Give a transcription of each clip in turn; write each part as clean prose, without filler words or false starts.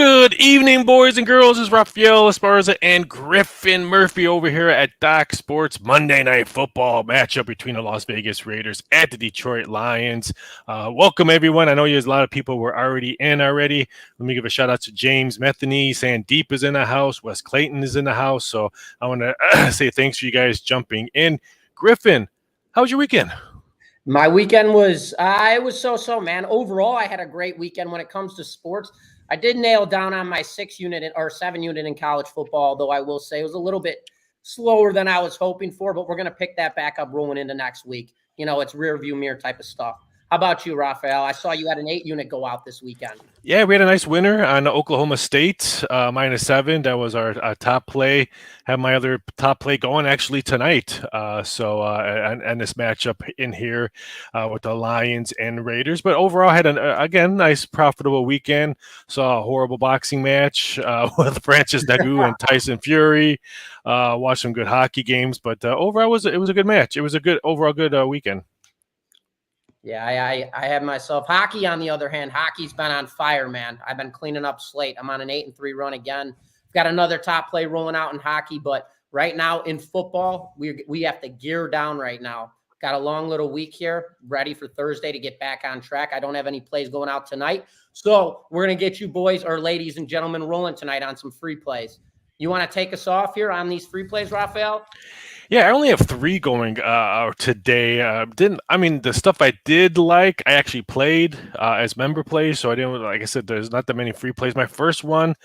Good evening, boys and girls. It's Raphael, Esparza, and Griffin Murphy over here at Doc Sports Monday Night Football matchup between the Las Vegas Raiders at the Detroit Lions. Welcome, everyone. I know there's a lot of people who are already in already. Let me give a shout out to James Metheny. Sandeep is in the house. Wes Clayton is in the house. So I want to say thanks for you guys jumping in. Griffin, how was your weekend? My weekend was, it was so, man. Overall, I had a great weekend when it comes to sports. I did nail down on my 6-unit or 7-unit in college football, though I will say it was a little bit slower than I was hoping for, but we're going to pick that back up rolling into next week. You know, it's rear view mirror type of stuff. How about you, Raphael? I saw you had an 8-unit go out this weekend. Yeah, we had a nice winner on Oklahoma State, -7. That was our top play. Have my other top play going actually tonight. And this matchup in here with the Lions and Raiders. But overall, had again nice profitable weekend. Saw a horrible boxing match with Francis Ngannou and Tyson Fury. Watched some good hockey games, but overall it was a good match. It was a good weekend. Yeah, I have myself. Hockey, on the other hand, hockey's been on fire, man. I've been cleaning up slate. I'm on an 8-3 run again. Got another top play rolling out in hockey, but right now in football, we have to gear down right now. Got a long little week here, ready for Thursday to get back on track. I don't have any plays going out tonight, so we're going to get you boys or ladies and gentlemen rolling tonight on some free plays. You want to take us off here on these free plays, Raphael? Yeah, I only have 3 going today. The stuff I did like, I actually played as member plays, so I didn't, like I said, there's not that many free plays. My first one,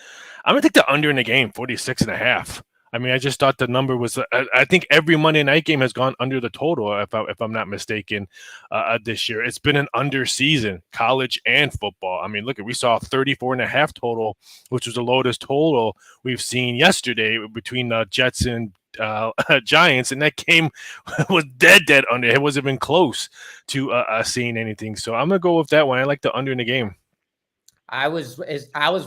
I'm going to take the under in the game, 46.5. I mean, I just thought the number was, I think every Monday night game has gone under the total, if I'm not mistaken, this year. It's been an under season, college and football. I mean, look, we saw 34.5 total, which was the lowest total we've seen yesterday between the Jets and Giants, and that game was dead under. It wasn't even close to seeing anything. So I'm gonna go with that one. I like the under in the game. I was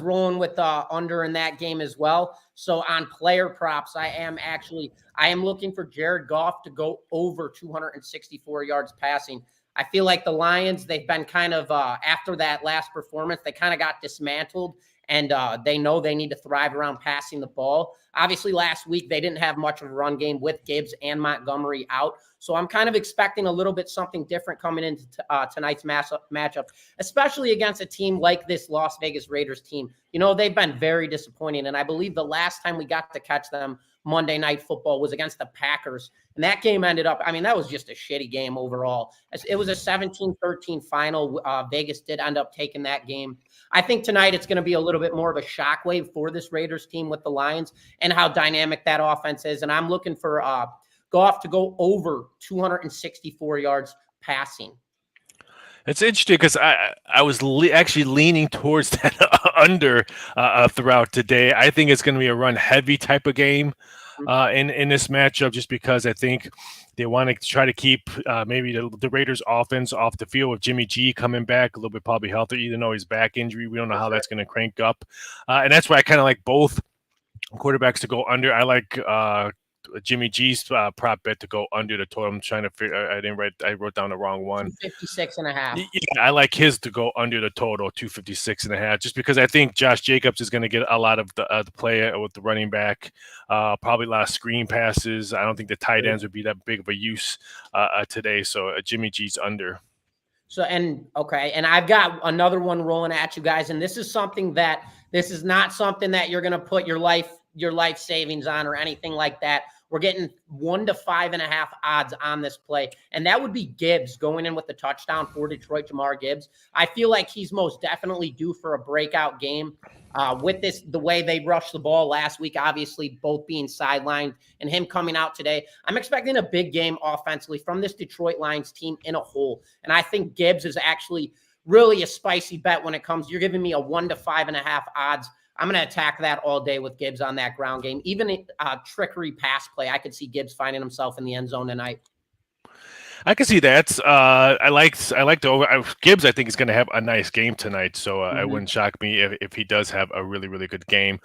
rolling with under in that game as well. So on player props, I am looking for Jared Goff to go over 264 yards passing. I feel like the Lions, they've been kind of after that last performance, they kind of got dismantled. And they know they need to thrive around passing the ball. Obviously, last week, they didn't have much of a run game with Gibbs and Montgomery out. So I'm kind of expecting a little bit something different coming into tonight's matchup, especially against a team like this Las Vegas Raiders team. You know, they've been very disappointing. And I believe the last time we got to catch them Monday Night Football was against the Packers. And that game ended up, I mean, that was just a shitty game overall. It was a 17-13 final. Vegas did end up taking that game. I think tonight it's going to be a little bit more of a shockwave for this Raiders team with the Lions and how dynamic that offense is. And I'm looking for Goff to go over 264 yards passing. It's interesting because I was actually leaning towards that under throughout today. I think it's going to be a run-heavy type of game in this matchup, just because I think they want to try to keep maybe the Raiders' offense off the field with Jimmy G coming back a little bit probably healthier, even though his back injury. We don't know how that's going to crank up. And that's why I kind of like both quarterbacks to go under. I like Jimmy G's prop bet to go under the total. I'm trying to figure. I wrote down the wrong one. 256.5. Yeah, I like his to go under the total, 256.5, just because I think Josh Jacobs is going to get a lot of the play with the running back. Probably a lot of screen passes. I don't think the tight ends would be that big of a use today. So Jimmy G's under. So, and I've got another one rolling at you guys, and this is not something that you're going to put your life savings on or anything like that. We're getting 1 to 5.5 odds on this play. And that would be Gibbs going in with the touchdown for Detroit, Jamar Gibbs. I feel like he's most definitely due for a breakout game with the way they rushed the ball last week, obviously both being sidelined and him coming out today. I'm expecting a big game offensively from this Detroit Lions team in a whole. And I think Gibbs is actually really a spicy bet when it comes. You're giving me a 1 to 5.5 odds. I'm going to attack that all day with Gibbs on that ground game. Even a trickery pass play, I could see Gibbs finding himself in the end zone tonight. I can see that. I like the over. Gibbs, I think, is going to have a nice game tonight, so it wouldn't shock me if he does have a really, really good game.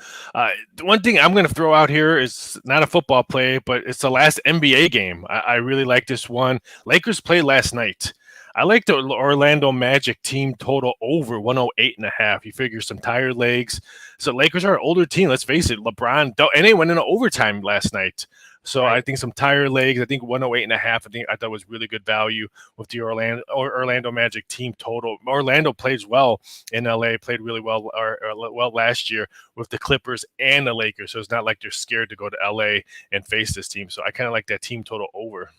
One thing I'm going to throw out here is not a football play, but it's the last NBA game. I really like this one. Lakers played last night. I like the Orlando Magic team total over 108.5. You figure some tired legs. So Lakers are an older team. Let's face it. LeBron, and they went into overtime last night. So Right. I think some tired legs. I think 108.5. I thought was really good value with the Orlando Magic team total. Orlando plays well in LA. Played really well well last year with the Clippers and the Lakers. So it's not like they're scared to go to LA and face this team. So I kind of like that team total over.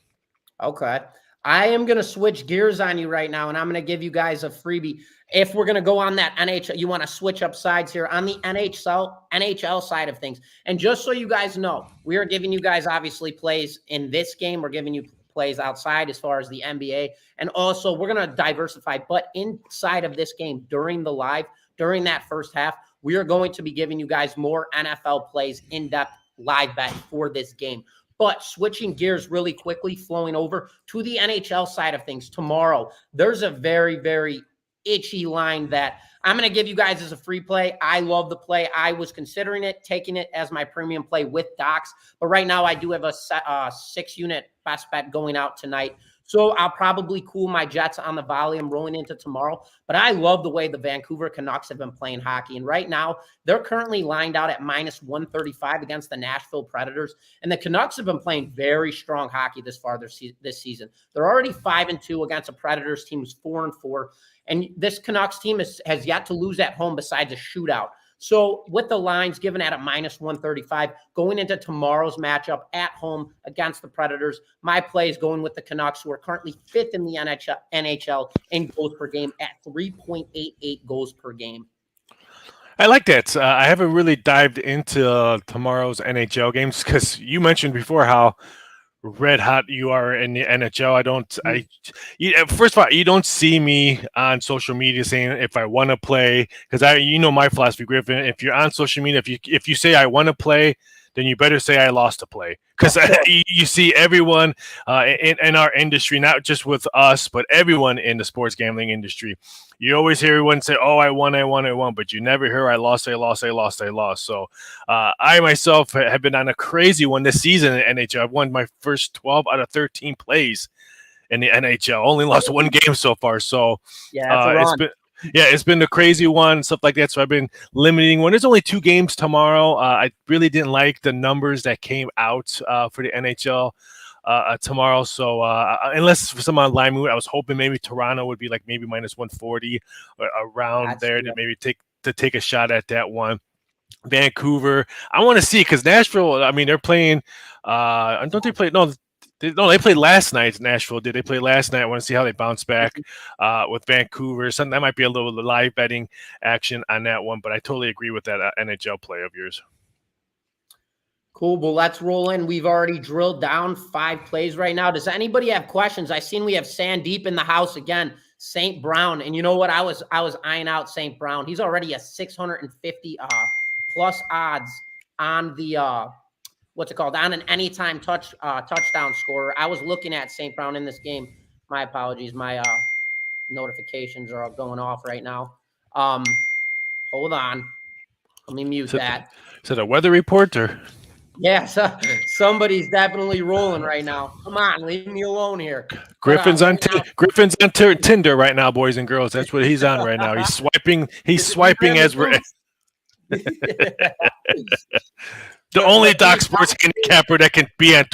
Okay. I am going to switch gears on you right now, and I'm going to give you guys a freebie. If we're going to go on that NHL, you want to switch up sides here on the NHL side of things. And just so you guys know, we are giving you guys obviously plays in this game. We're giving you plays outside as far as the NBA. And also we're going to diversify, but inside of this game during that first half, we are going to be giving you guys more NFL plays, in-depth live bet for this game. But switching gears really quickly, flowing over to the NHL side of things tomorrow, there's a very, very itchy line that I'm going to give you guys as a free play. I love the play. I was considering it, taking it as my premium play with Docs. But right now I do have a 6-unit best bet going out tonight. So I'll probably cool my Jets on the volume rolling into tomorrow. But I love the way the Vancouver Canucks have been playing hockey. And right now, they're currently lined out at minus 135 against the Nashville Predators. And the Canucks have been playing very strong hockey this season. They're already 5-2 against a Predators team who's 4-4. And this Canucks team has yet to lose at home besides a shootout. So with the lines given at a minus 135, going into tomorrow's matchup at home against the Predators, my play is going with the Canucks, who are currently 5th in the NHL in goals per game at 3.88 goals per game. I like that. I haven't really dived into tomorrow's NHL games because you mentioned before how red hot you are in the NHL. First of all, you don't see me on social media saying if I want to play, because my philosophy, Griffin. If you're on social media, if you say I want to play, then you better say I lost to play, because you see everyone in our industry, not just with us, but everyone in the sports gambling industry. You always hear everyone say, "Oh, I won," but you never hear I lost. So I myself have been on a crazy one this season in NHL. I've won my first 12 out of 13 plays in the NHL. Only lost one game so far. So it's been a crazy one, stuff like that. So I've been limiting one. There's only 2 games tomorrow. I really didn't like the numbers that came out for the NHL tomorrow. So unless for some online move, I was hoping maybe Toronto would be like maybe minus 140 around there to maybe take a shot at that one. Vancouver, I want to see, because Nashville, I mean, they're playing. Don't they play? No, they played last night. Nashville did. They played last night. I want to see how they bounce back with Vancouver. Something that might be a little live betting action on that one. But I totally agree with that NHL play of yours. Cool. Well, let's roll in. We've already drilled down 5 plays right now. Does anybody have questions? I seen we have Sandeep in the house again. St. Brown, and you know what? I was eyeing out St. Brown. He's already a 650 plus odds on the on an anytime touchdown scorer. I was looking at St. Brown in this game. My apologies. My notifications are going off right now. Hold on. Let me mute that. Is it a weather report or? Yeah, somebody's definitely rolling right now. Come on, leave me alone here. Griffin's on Tinder right now, boys and girls. That's what he's on right now. He's swiping. He's swiping as we're. The only Doc Sports handicapper that can be on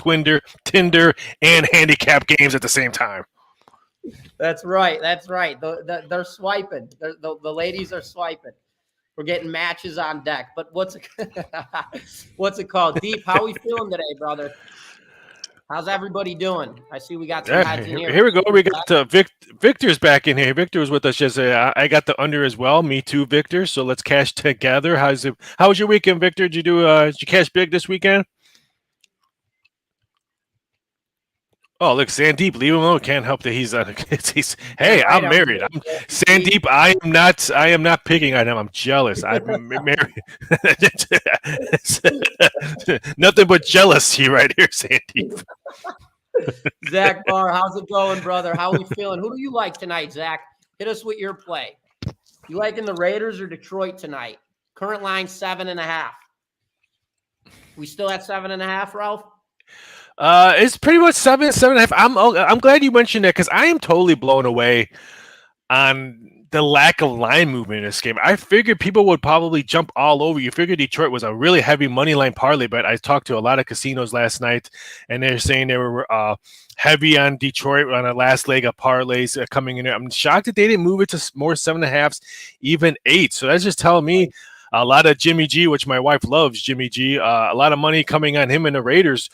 Tinder, and handicap games at the same time. That's right. They're swiping. The ladies are swiping. We're getting matches on deck. But what's it called? Deep, how are we feeling today, brother? How's everybody doing? I see we got some heads in here. Here we go. We got Victor's back in here. Victor was with us yesterday. I got the under as well. Me too, Victor. So let's cash together. How was your weekend, Victor? Did you cash big this weekend? Oh, look, Sandeep, leave him alone. Can't help that he's hey, I'm married. Sandeep, I am not picking on him. I'm jealous. I'm married. Nothing but jealousy right here, Sandeep. Zach Barr, how's it going, brother? How are we feeling? Who do you like tonight, Zach? Hit us with your play. You liking the Raiders or Detroit tonight? Current line 7.5. We still at 7.5, Ralph? It's pretty much 7.5. I'm glad you mentioned that because I am totally blown away on the lack of line movement in this game. I figured people would probably jump all over. You figured Detroit was a really heavy money line parlay, but I talked to a lot of casinos last night, and they're saying they were heavy on Detroit on the last leg of parlays coming in there. I'm shocked that they didn't move it to more 7.5s, even 8. So that's just telling me a lot of Jimmy G, which my wife loves Jimmy G. A lot of money coming on him and the Raiders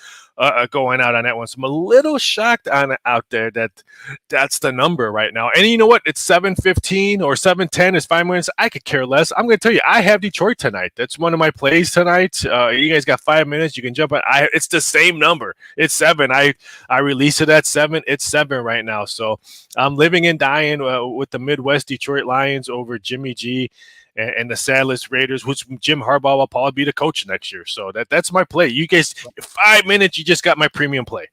going out on that one. So I'm a little shocked on out there that that's the number right now. And you know what? It's 7:15 or 7:10 is 5 minutes. I could care less. I'm going to tell you, I have Detroit tonight. That's one of my plays tonight. You guys got 5 minutes. You can jump on. It's the same number. It's 7. I release it at 7. It's 7 right now. So I'm living and dying with the Midwest Detroit Lions over Jimmy G and the Sadless Raiders, which Jim Harbaugh will probably be the coach next year. So that's my play. You guys, 5 minutes, you just got my premium play.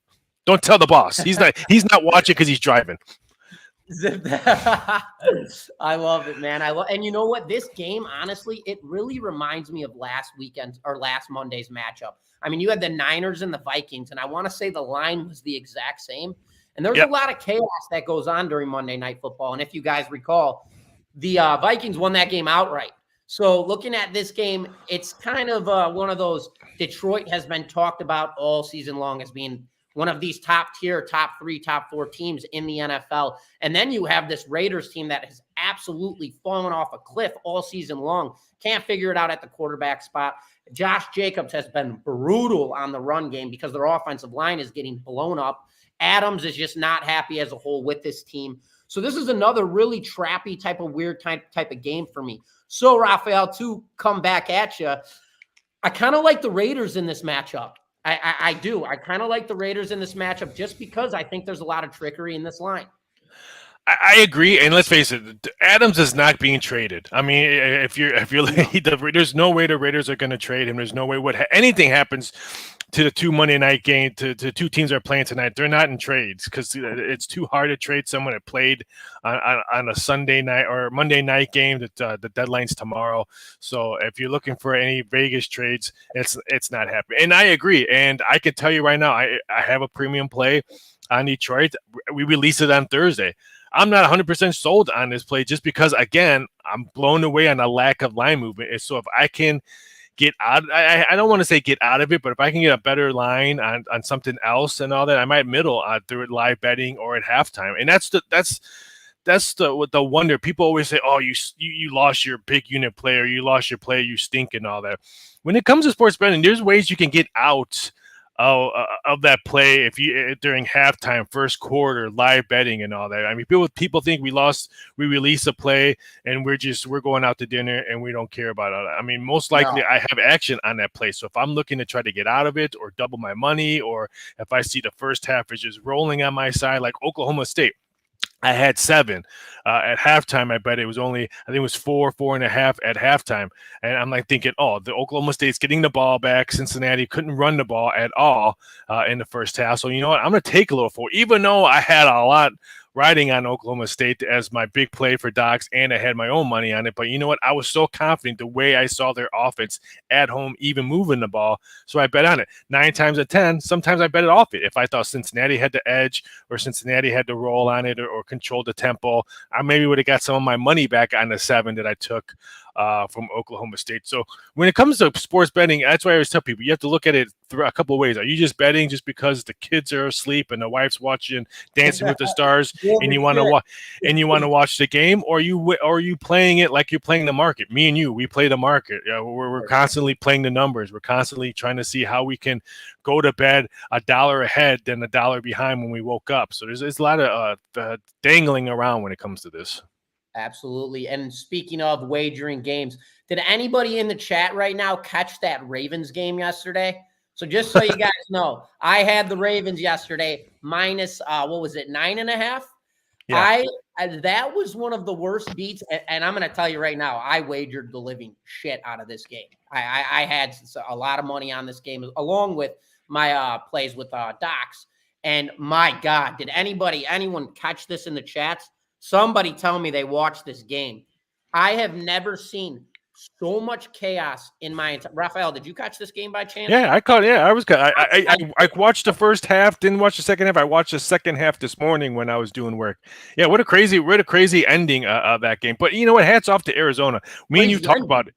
Don't tell the boss. He's not watching because he's driving. I love it, man. And you know what? This game, honestly, it really reminds me of last weekend or last Monday's matchup. I mean, you had the Niners and the Vikings, and I want to say the line was the exact same. And there's a lot of chaos that goes on during Monday Night Football. And if you guys recall, the Vikings won that game outright. So looking at this game, it's kind of one of those. Detroit has been talked about all season long as being one of these top tier, top 3, top 4 teams in the NFL. And then you have this Raiders team that has absolutely fallen off a cliff all season long. Can't figure it out at the quarterback spot. Josh Jacobs has been brutal on the run game because their offensive line is getting blown up. Adams is just not happy as a whole with this team. So this is another really trappy type of weird type of game for me. So, Raphael, to come back at you, I kind of like the Raiders in this matchup. I do. I kind of like the Raiders in this matchup just because I think there's a lot of trickery in this line. I agree, and let's face it, Adams is not being traded. I mean, if you're, there's no way the Raiders are going to trade him. There's no way anything happens to the 2 Monday night game to 2 teams that are playing tonight. They're not in trades because it's too hard to trade someone that played on a Sunday night or Monday night game. That the deadline's tomorrow. So if you're looking for any Vegas trades, it's not happening. And I agree, and I can tell you right now, I have a premium play on Detroit. We released it on Thursday. I'm not 100% sold on this play just because, again, I'm blown away on the lack of line movement. And so if I can get out, I don't want to say get out of it, but if I can get a better line on something else and all that, I might middle through live betting or at halftime. And that's the wonder. People always say, "Oh, you lost your big unit player, you lost your player, you stink," and all that. When it comes to sports betting, there's ways you can get out of that play if you during halftime, first quarter, live betting and all that. I mean, people think we release a play and we're going out to dinner and we don't care about it. I mean, most likely I have action on that play. So if I'm looking to try to get out of it or double my money, or if I see the first half is just rolling on my side, like Oklahoma State, I had 7 at halftime. I bet it was only, I think it was 4.5 at halftime. And I'm like thinking, oh, the Oklahoma State's getting the ball back. Cincinnati couldn't run the ball at all in the first half. So, you know what? I'm going to take a little for, even though I had a lot riding on Oklahoma State as my big play for Docs, and I had my own money on it. But you know what? I was so confident the way I saw their offense at home, even moving the ball. So I bet on it. 9 times out of 10, sometimes I bet it off it. If I thought Cincinnati had the edge or Cincinnati had to roll on it or control the tempo, I maybe would have got some of my money back on the 7 that I took from Oklahoma State. So when it comes to sports betting, that's why I always tell people you have to look at it through a couple of ways. Are you just betting just because the kids are asleep and the wife's watching Dancing with the Stars and you want to watch the game, or are you playing it like you're playing the market? Me and you, we play the market. We're constantly playing the numbers. We're constantly trying to see how we can go to bed $1 ahead than $1 behind when we woke up. So there's a lot of dangling around when it comes to this. Absolutely. And speaking of wagering games, did anybody in the chat right now catch that Ravens game yesterday? So just so you guys know, I had the Ravens yesterday minus, what was it, 9.5? Yeah. That was one of the worst beats. And I'm going to tell you right now, I wagered the living shit out of this game. I had a lot of money on this game, along with my plays with Docs. And my God, did anyone catch this in the chats? Somebody tell me they watched this game. I have never seen so much chaos in my entire. Raphael, did you catch this game by chance? Yeah, I caught. Yeah, I was. I watched the first half. Didn't watch the second half. I watched the second half this morning when I was doing work. Yeah, what a crazy ending of that game. But you know what? Hats off to Arizona. Me and you talk about it.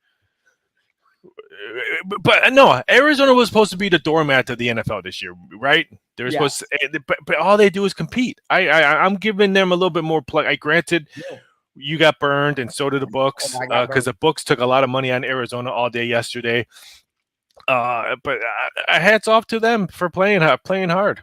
But no, Arizona was supposed to be the doormat of the NFL this year, right? They're supposed to, but all they do is compete. I'm giving them a little bit more play. Granted, you got burned, and so did the books, because the books took a lot of money on Arizona all day yesterday. But hats off to them for playing hard.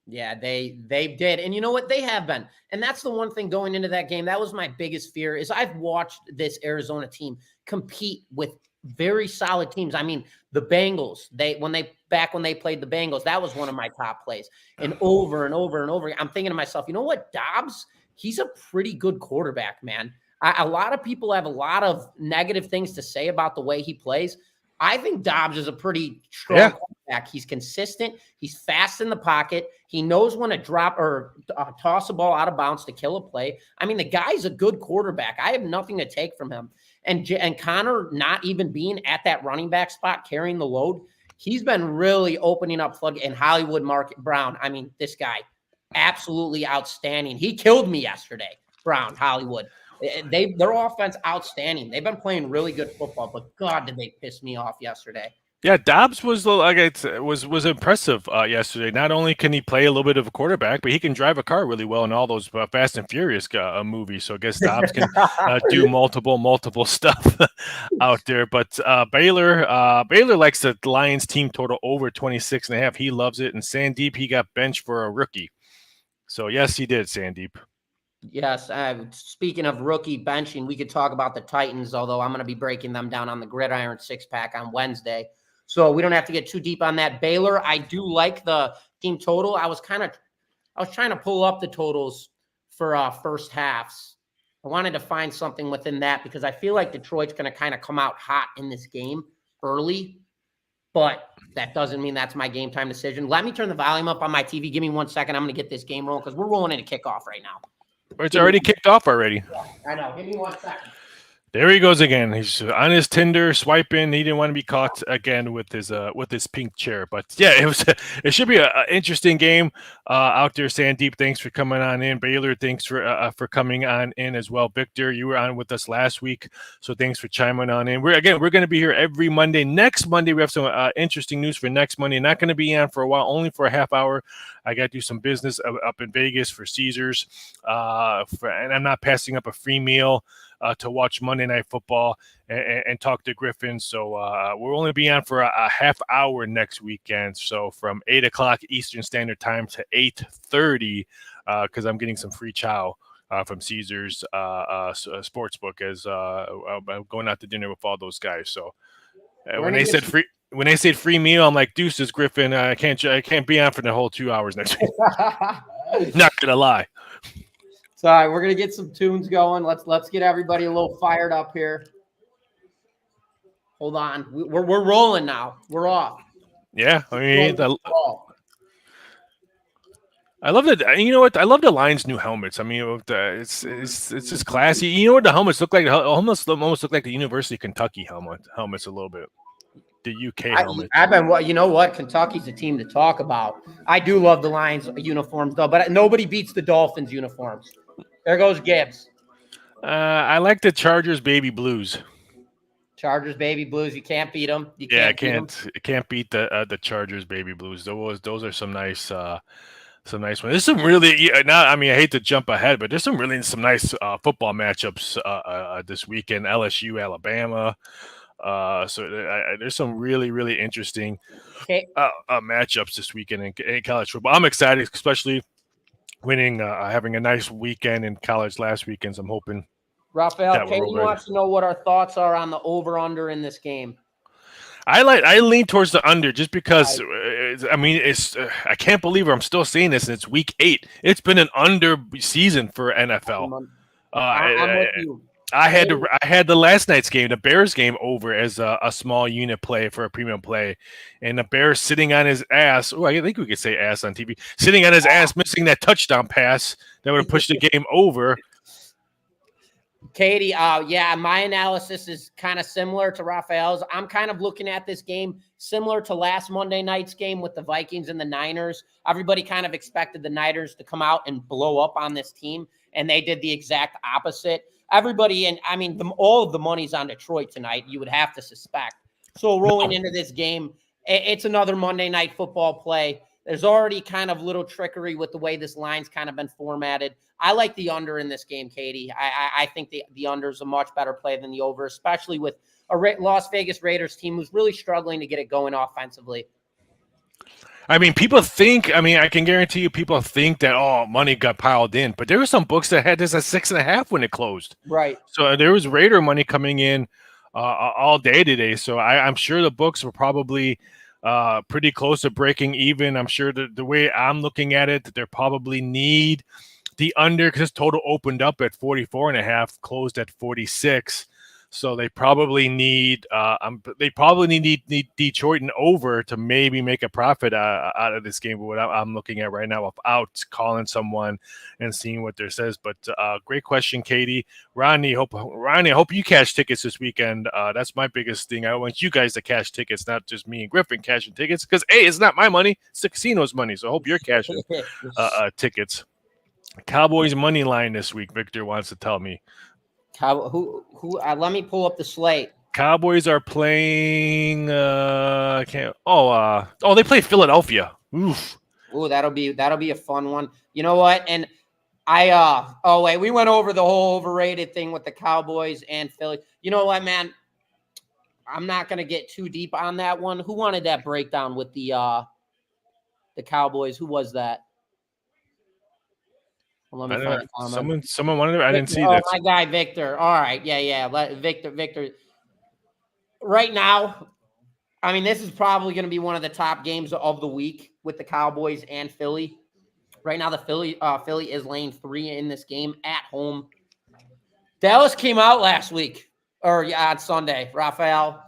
Yeah, they did. And you know what? They have been. And that's the one thing going into that game. That was my biggest fear is I've watched this Arizona team compete with very solid teams. I mean, the Bengals, when they played the Bengals, that was one of my top plays. And over and over and over, I'm thinking to myself, you know what? Dobbs, he's a pretty good quarterback, man. A lot of people have a lot of negative things to say about the way he plays. I think Dobbs is a pretty strong quarterback. He's consistent. He's fast in the pocket. He knows when to drop or toss a ball out of bounds to kill a play. I mean, the guy's a good quarterback. I have nothing to take from him. And Connor not even being at that running back spot, carrying the load, he's been really opening up flood. And Hollywood Market Brown, I mean, this guy, absolutely outstanding. He killed me yesterday, Brown, Hollywood. Their offense outstanding. They've been playing really good football, but God, did they piss me off yesterday. Yeah, Dobbs was impressive yesterday. Not only can he play a little bit of a quarterback, but he can drive a car really well in all those Fast and Furious movies. So I guess Dobbs can do multiple stuff out there. But Baylor likes the Lions team total over 26.5. He loves it. And Sandeep, he got benched for a rookie. So yes, he did, Sandeep. Yes. Speaking of rookie benching, we could talk about the Titans, although I'm going to be breaking them down on the Gridiron 6-pack on Wednesday. So we don't have to get too deep on that. Baylor, I do like the team total. I was trying to pull up the totals for first halves. I wanted to find something within that because I feel like Detroit's going to kind of come out hot in this game early, but that doesn't mean that's my game time decision. Let me turn the volume up on my TV. Give me 1 second. I'm going to get this game rolling because we're rolling into kickoff right now. It's already kicked off already. Yeah, I know. Give me 1 second. There he goes again. He's on his Tinder swiping. He didn't want to be caught again with his pink chair. But yeah, it should be an interesting game out there. Sandeep, thanks for coming on in. Baylor, thanks for coming on in as well. Victor, you were on with us last week, so thanks for chiming on in. We're going to be here every Monday. Next Monday, we have some interesting news for next Monday. Not going to be on for a while, only for a half hour. I got to do some business up in Vegas for Caesars, and I'm not passing up a free meal to watch Monday Night Football and talk to Griffin. So we'll only be on for a half hour next weekend. So from 8 o'clock Eastern Standard Time to 8:30, because I'm getting some free chow from Caesars Sportsbook as I'm going out to dinner with all those guys. So when they said free meal, I'm like, deuces, Griffin. I can't be on for the whole 2 hours next week. Not gonna lie. So all right, we're gonna get some tunes going. Let's get everybody a little fired up here. Hold on, we're rolling now. We're off. Yeah, I mean, I love that. You know what? I love the Lions' new helmets. I mean, it's just classy. You know what the helmets look like? Almost look like the University of Kentucky helmets a little bit. The UK helmet. You know what? Kentucky's a team to talk about. I do love the Lions uniforms though, but nobody beats the Dolphins uniforms. There goes Gibbs. I like the Chargers baby blues. Chargers baby blues. You can't beat them. You can't beat the Chargers baby blues. Those are some nice ones. There's some really I hate to jump ahead, but there's some nice football matchups this weekend. LSU, Alabama. So there's some really interesting matchups this weekend in college football. I'm excited, especially having a nice weekend in college last weekend. So I'm hoping. Raphael, Katie wants to know what our thoughts are on the over/under in this game. I lean towards the under just because I can't believe I'm still saying this, and it's week 8. It's been an under season for NFL. I'm with you. I had the last night's game, the Bears game, over as a small unit play for a premium play, and the Bears sitting on his ass. Oh, I think we could say ass on TV. Sitting on his ass, missing that touchdown pass that would have pushed the game over. Katie, yeah, my analysis is kind of similar to Raphael's. I'm kind of looking at this game similar to last Monday night's game with the Vikings and the Niners. Everybody kind of expected the Niners to come out and blow up on this team, and they did the exact opposite. Everybody, and I mean, all of the money's on Detroit tonight, you would have to suspect. So rolling into this game, it's another Monday night football play. There's already kind of little trickery with the way this line's kind of been formatted. I like the under in this game, Katie. I think the under is a much better play than the over, especially with a Las Vegas Raiders team who's really struggling to get it going offensively. I mean, people think, I can guarantee you people think that, money got piled in, but there were some books that had this at 6.5 when it closed. Right. So there was Raider money coming in all day today. So I'm sure the books were probably pretty close to breaking even. I'm sure that the way I'm looking at it, that they probably need the under because this total opened up at 44.5, closed at 46. So they probably need need Detroit and over to maybe make a profit out of this game. But what I'm looking at right now, without calling someone and seeing what there says. But great question, Katie. Ronnie, I hope you cash tickets this weekend. That's my biggest thing. I want you guys to cash tickets, not just me and Griffin cashing tickets. Because it's not my money; it's the casino's money. So I hope you're cashing tickets. Cowboys money line this week. Victor wants to tell me. Who? Let me pull up the slate. Cowboys are playing. They play Philadelphia. Oof. Ooh, that'll be a fun one. You know what? And we went over the whole overrated thing with the Cowboys and Philly. You know what, man? I'm not gonna get too deep on that one. Who wanted that breakdown with the Cowboys? Who was that? Let me find a comment. Someone wanted it. I didn't see that. My guy Victor. All right, yeah. Victor. Right now, I mean, this is probably going to be one of the top games of the week with the Cowboys and Philly. Right now, the Philly is laying 3 in this game at home. Dallas came out last week, on Sunday. Raphael,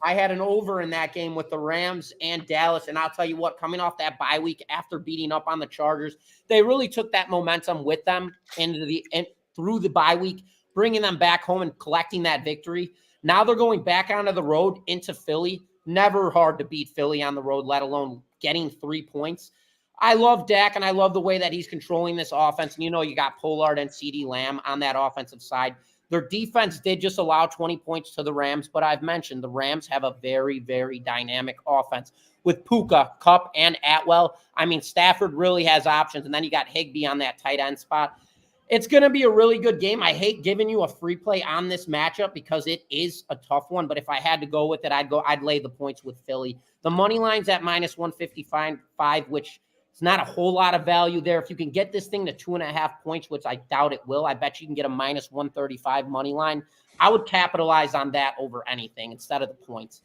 I had an over in that game with the Rams and Dallas, and I'll tell you what, coming off that bye week after beating up on the Chargers, they really took that momentum with them through the bye week, bringing them back home and collecting that victory. Now they're going back onto the road into Philly. Never hard to beat Philly on the road, let alone getting 3 points. I love Dak, and I love the way that he's controlling this offense. And you got Pollard and CeeDee Lamb on that offensive side. Their defense did just allow 20 points to the Rams, but I've mentioned the Rams have a very, very dynamic offense with Puka, Kupp, and Atwell. I mean, Stafford really has options, and then you got Higbee on that tight end spot. It's going to be a really good game. I hate giving you a free play on this matchup because it is a tough one, but if I had to go with it, I'd lay the points with Philly. The money line's at minus 155, which it's not a whole lot of value there. If you can get this thing to 2.5 points, which I doubt it will, I bet you can get a minus 135 money line. I would capitalize on that over anything instead of the points.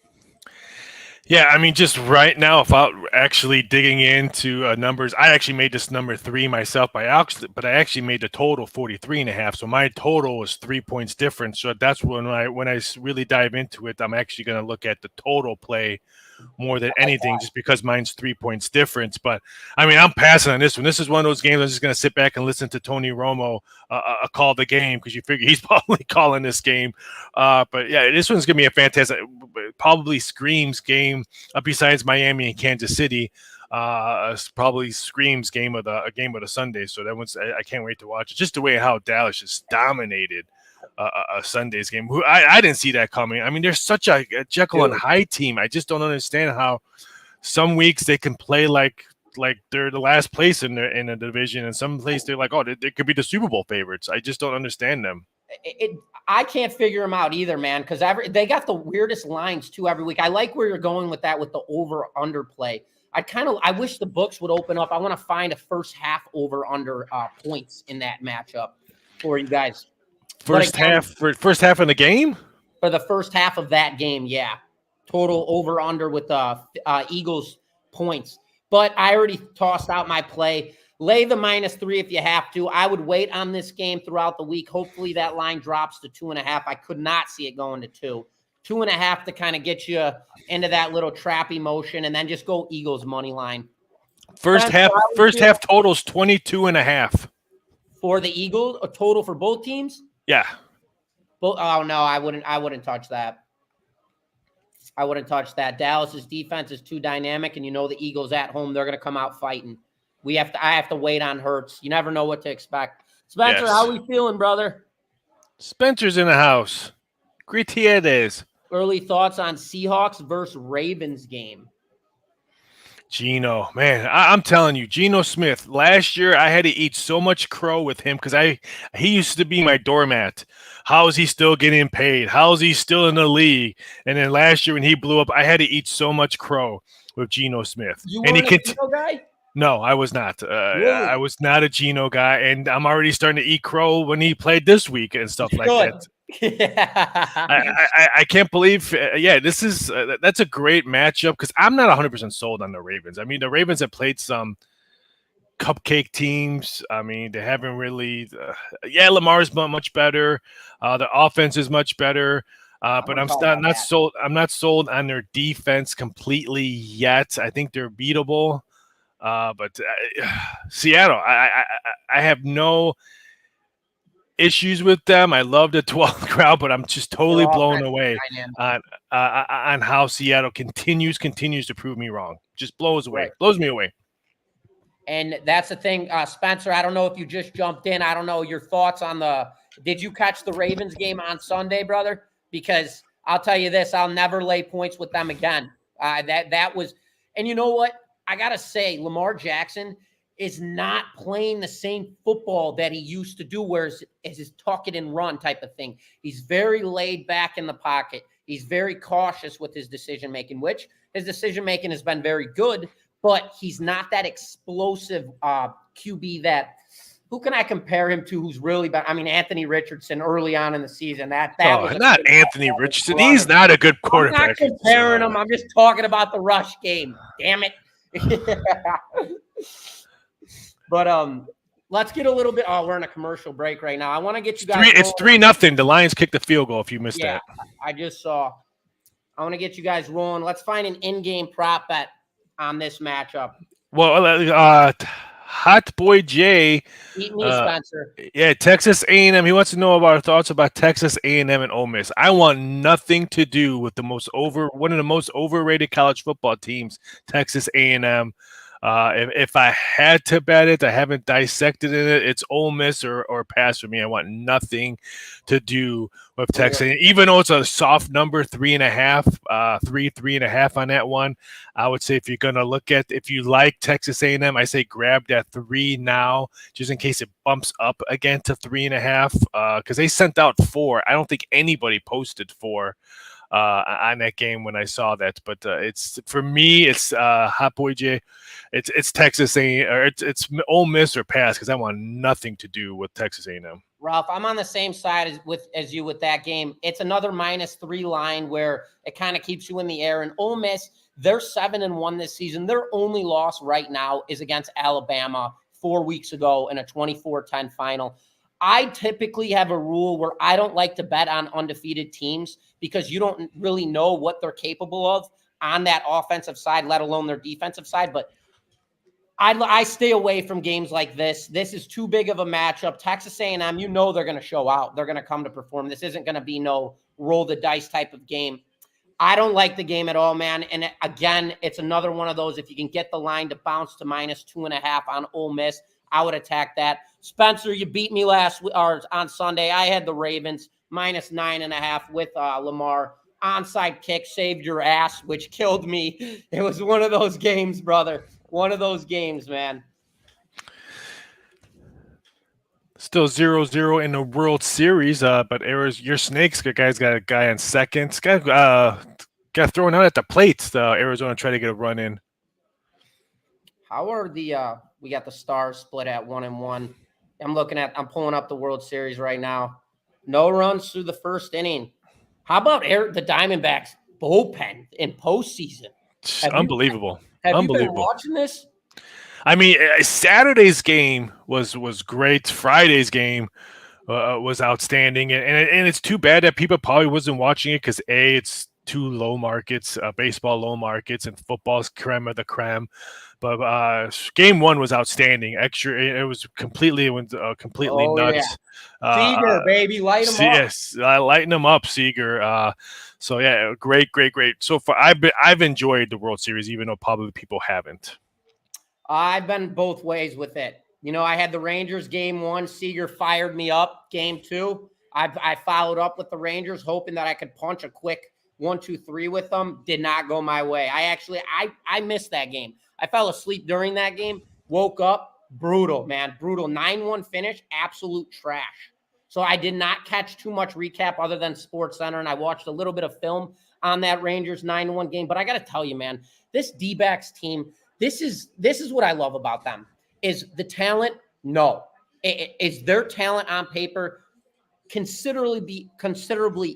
Yeah, I mean, just right now, without actually digging into numbers, I actually made this number 3 myself by accident, but I actually made the total 43.5. So my total was 3 points different. So that's when I really dive into it, I'm actually going to look at the total play more than anything, just because mine's 3 points difference. But I mean, I'm passing on this one. This is one of those games I'm just going to sit back and listen to Tony Romo call the game, because you figure he's probably calling this game. But yeah, this one's going to be a fantastic, probably screams game besides Miami and Kansas City. Probably screams game of the Sunday. So that one's, I can't wait to watch it. Just the way how Dallas just dominated a Sunday's game. I didn't see that coming. I mean, there's such a Jekyll and Hyde team. I just don't understand how some weeks they can play like they're the last place in the division, and some place they're like, they could be the Super Bowl favorites. I just don't understand them. I can't figure them out either, man, because they got the weirdest lines too every week. I like where you're going with that with the over-under play. I wish the books would open up. I want to find a first half over-under points in that matchup for you guys. First half of the game? For the first half of that game, yeah. Total over-under with the Eagles points. But I already tossed out my play. Lay the -3 if you have to. I would wait on this game throughout the week. Hopefully that line drops to 2.5. I could not see it going to 2. 2.5 to kind of get you into that little trappy motion, and then just go Eagles money line. First half totals 22.5. For the Eagles, a total for both teams? Yeah. But oh no, I wouldn't touch that. I wouldn't touch that. Dallas's defense is too dynamic, and the Eagles at home, they're going to come out fighting. I have to wait on Hurts. You never know what to expect. Spencer, Yes. how we feeling, brother? Spencer's in the house. Gutierrez. Early thoughts on Seahawks versus Ravens game. Geno, man, I'm telling you, Geno Smith. Last year, I had to eat so much crow with him because he used to be my doormat. How is he still getting paid? How is he still in the league? And then last year when he blew up, I had to eat so much crow with Geno Smith. You and weren't a Geno guy? No, I was not. Really? I was not a Geno guy, and I'm already starting to eat crow when he played this week and stuff like that. I can't believe. This is that's a great matchup because I'm not 100% sold on the Ravens. I mean, the Ravens have played some cupcake teams. I mean, they haven't really. Lamar's much better. The offense is much better. But I'm not sold. I'm not sold on their defense completely yet. I think they're beatable. But Seattle, I have no issues with them. I love the 12th crowd, but I'm just totally blown away on how Seattle continues to prove me wrong. Just blows me away. And that's the thing, Spencer. I don't know if you just jumped in. I don't know your thoughts on did you catch the Ravens game on Sunday, brother? Because I'll tell you this, I'll never lay points with them again. That was, and you know what? I got to say, Lamar Jackson is not playing the same football that he used to do, where it's his tuck it and run type of thing. He's very laid back in the pocket. He's very cautious with his decision-making, which his decision-making has been very good, but he's not that explosive QB that – who can I compare him to who's really been – I mean, Anthony Richardson early on in the season. That was not Anthony Richardson. He's not a good quarterback. I'm not comparing him. I'm just talking about the rush game. Damn it. But let's get a little bit. Oh, we're in a commercial break right now. I want to get you guys. It's 3-0. The Lions kicked the field goal. If you missed that, I just saw. I want to get you guys rolling. Let's find an in-game prop bet on this matchup. Well, Hot Boy Jay. Eat me, Spencer. Yeah, Texas A&M. He wants to know about our thoughts about Texas A&M and Ole Miss. I want nothing to do with one of the most overrated college football teams, Texas A&M. If I had to bet it, I haven't dissected it. It's Ole Miss or pass for me. I want nothing to do with Texas. Even though it's a soft number, 3.5, 3.5 on that one. I would say if you're going to if you like Texas A&M, I say grab that 3 now, just in case it bumps up again to 3.5. Because they sent out 4. I don't think anybody posted 4. On that game when I saw that, but it's for me, it's Hot Boy J. It's Texas A, or it's Ole Miss or pass because I want nothing to do with Texas A&M. Ralph, I'm on the same side as you with that game. It's another -3 line where it kind of keeps you in the air. And Ole Miss, they're 7-1 this season. Their only loss right now is against Alabama 4 weeks ago in a 24-10 final. I typically have a rule where I don't like to bet on undefeated teams because you don't really know what they're capable of on that offensive side, let alone their defensive side. But I stay away from games like this. This is too big of a matchup. Texas A&M, they're going to show out. They're going to come to perform. This isn't going to be no roll the dice type of game. I don't like the game at all, man. And again, it's another one of those, if you can get the line to bounce to -2.5 on Ole Miss, I would attack that. Spencer, you beat me on Sunday. I had the Ravens -9.5 with Lamar. Onside kick saved your ass, which killed me. It was one of those games, brother. One of those games, man. Still 0-0 in the World Series, but your Snakes guys got a guy on second. Got thrown out at the plate. Arizona tried to get a run in. How are we got the Stars split at 1-1. I'm pulling up the World Series right now. No runs through the first inning. How about the Diamondbacks bullpen in postseason? Unbelievable. Have you been watching this? I mean, Saturday's game was great. Friday's game was outstanding, and it's too bad that people probably wasn't watching it because it's two low markets, baseball low markets, and football's creme of the creme. But game one was outstanding. It was completely Oh yeah, nuts. Seager, baby, light him up. Yes, lighten them up, Seager. So yeah, great. So far, I've enjoyed the World Series, even though probably people haven't. I've been both ways with it. I had the Rangers game one. Seager fired me up. Game two, I followed up with the Rangers, hoping that I could punch a quick 1-2-3 with them. Did not go my way. I missed that game. I fell asleep during that game. Woke up, brutal, man, brutal. 9-1 finish, absolute trash. So I did not catch too much recap other than Sports Center, and I watched a little bit of film on that Rangers 9-1 game. But I got to tell you, man, this D-backs team. This is what I love about them. Is the talent? No. Is their talent on paper considerably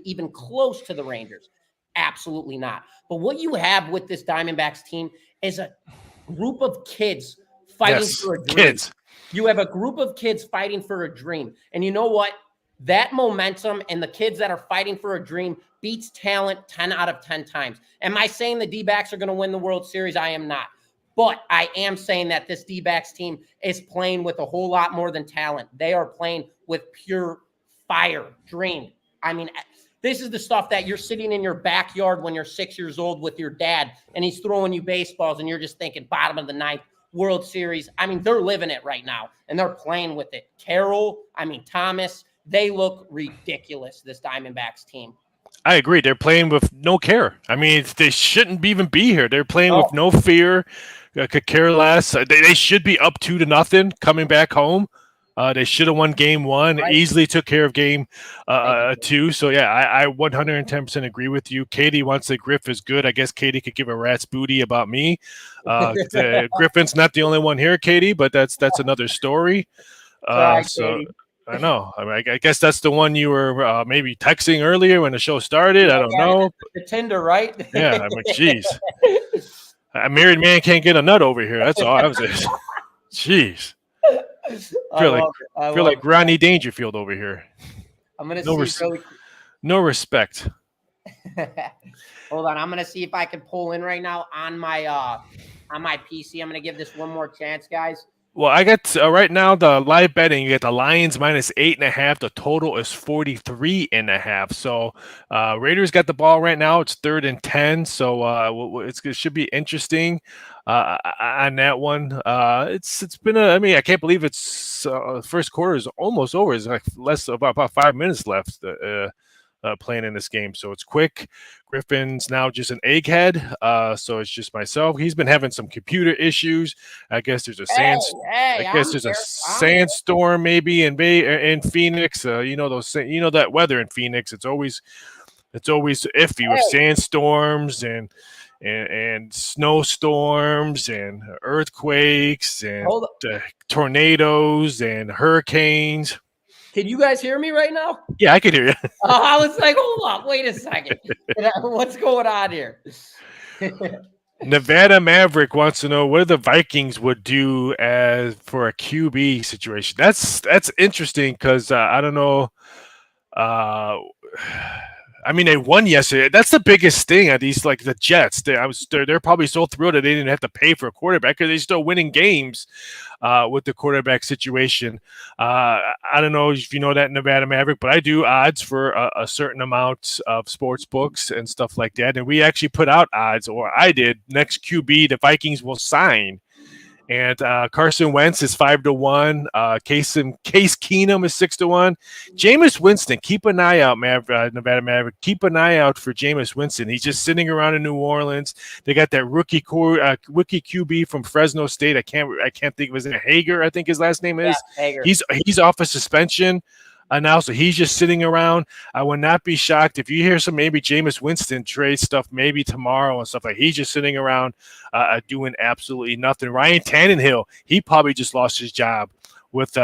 even close to the Rangers? Absolutely not. But what you have with this Diamondbacks team is a group of kids fighting for a dream. Kids. You have a group of kids fighting for a dream. And you know what? That momentum and the kids that are fighting for a dream beats talent 10 out of 10 times. Am I saying the D-backs are going to win the World Series? I am not. But I am saying that this D-backs team is playing with a whole lot more than talent. They are playing with pure fire, dream. I mean, this is the stuff that you're sitting in your backyard when you're 6 years old with your dad, and he's throwing you baseballs, and you're just thinking, bottom of the ninth, World Series. I mean, they're living it right now, and they're playing with it. Thomas, they look ridiculous, this Diamondbacks team. I agree. They're playing with no care. I mean, they shouldn't even be here. They're playing with no fear. Could care less. They should be up 2-0 coming back home. They should have won game one. Right. Easily took care of game two. So yeah, I 110% agree with you. Katie wants the Griff is good. I guess Katie could give a rat's booty about me. Griffin's not the only one here, Katie, but that's another story. Katie. I know. I mean, I guess that's the one you were maybe texting earlier when the show started. I don't know. The Tinder, right? Yeah, I mean, jeez. A married man can't get a nut over here. That's all I was saying. Jeez. I feel like Ronnie Dangerfield over here. I'm gonna see no respect. Hold on, I'm gonna see if I can pull in right now on my PC. I'm gonna give this one more chance, guys. Well, I got right now the live betting. You get the Lions -8.5. The total is 43.5. So Raiders got the ball right now. It's 3rd and 10. So it should be interesting on that one. It's been I can't believe it's first quarter is almost over. It's like about 5 minutes left. Playing in this game, so it's quick. Griffin's now just an egghead, so it's just myself. He's been having some computer issues. I guess there's a sandstorm maybe in Phoenix. That weather in Phoenix. It's always iffy with sandstorms and snowstorms and earthquakes and tornadoes and hurricanes. Can you guys hear me right now? Yeah, I can hear you. I was like, hold up, wait a second. What's going on here? Nevada Maverick wants to know what the Vikings would do for a QB situation. That's interesting because I don't know. I mean, they won yesterday. That's the biggest thing at these, like the Jets. They're probably so thrilled that they didn't have to pay for a quarterback because they're still winning games with the quarterback situation. I don't know if you know that, Nevada Maverick, but I do odds for a certain amount of sports books and stuff like that. And we actually put out odds, or I did. Next QB the Vikings will sign. And Carson Wentz is 5-1. Case Keenum is 6-1. Jameis Winston, keep an eye out, Nevada Maverick. Keep an eye out for Jameis Winston. He's just sitting around in New Orleans. They got that rookie QB from Fresno State. I can't think of his name. Hager, I think his last name is. Yeah, Hager. He's off a suspension. Now, so he's just sitting around. I would not be shocked if you hear some maybe Jameis Winston trade stuff maybe tomorrow and stuff like. He's just sitting around doing absolutely nothing. Ryan Tannehill, he probably just lost his job with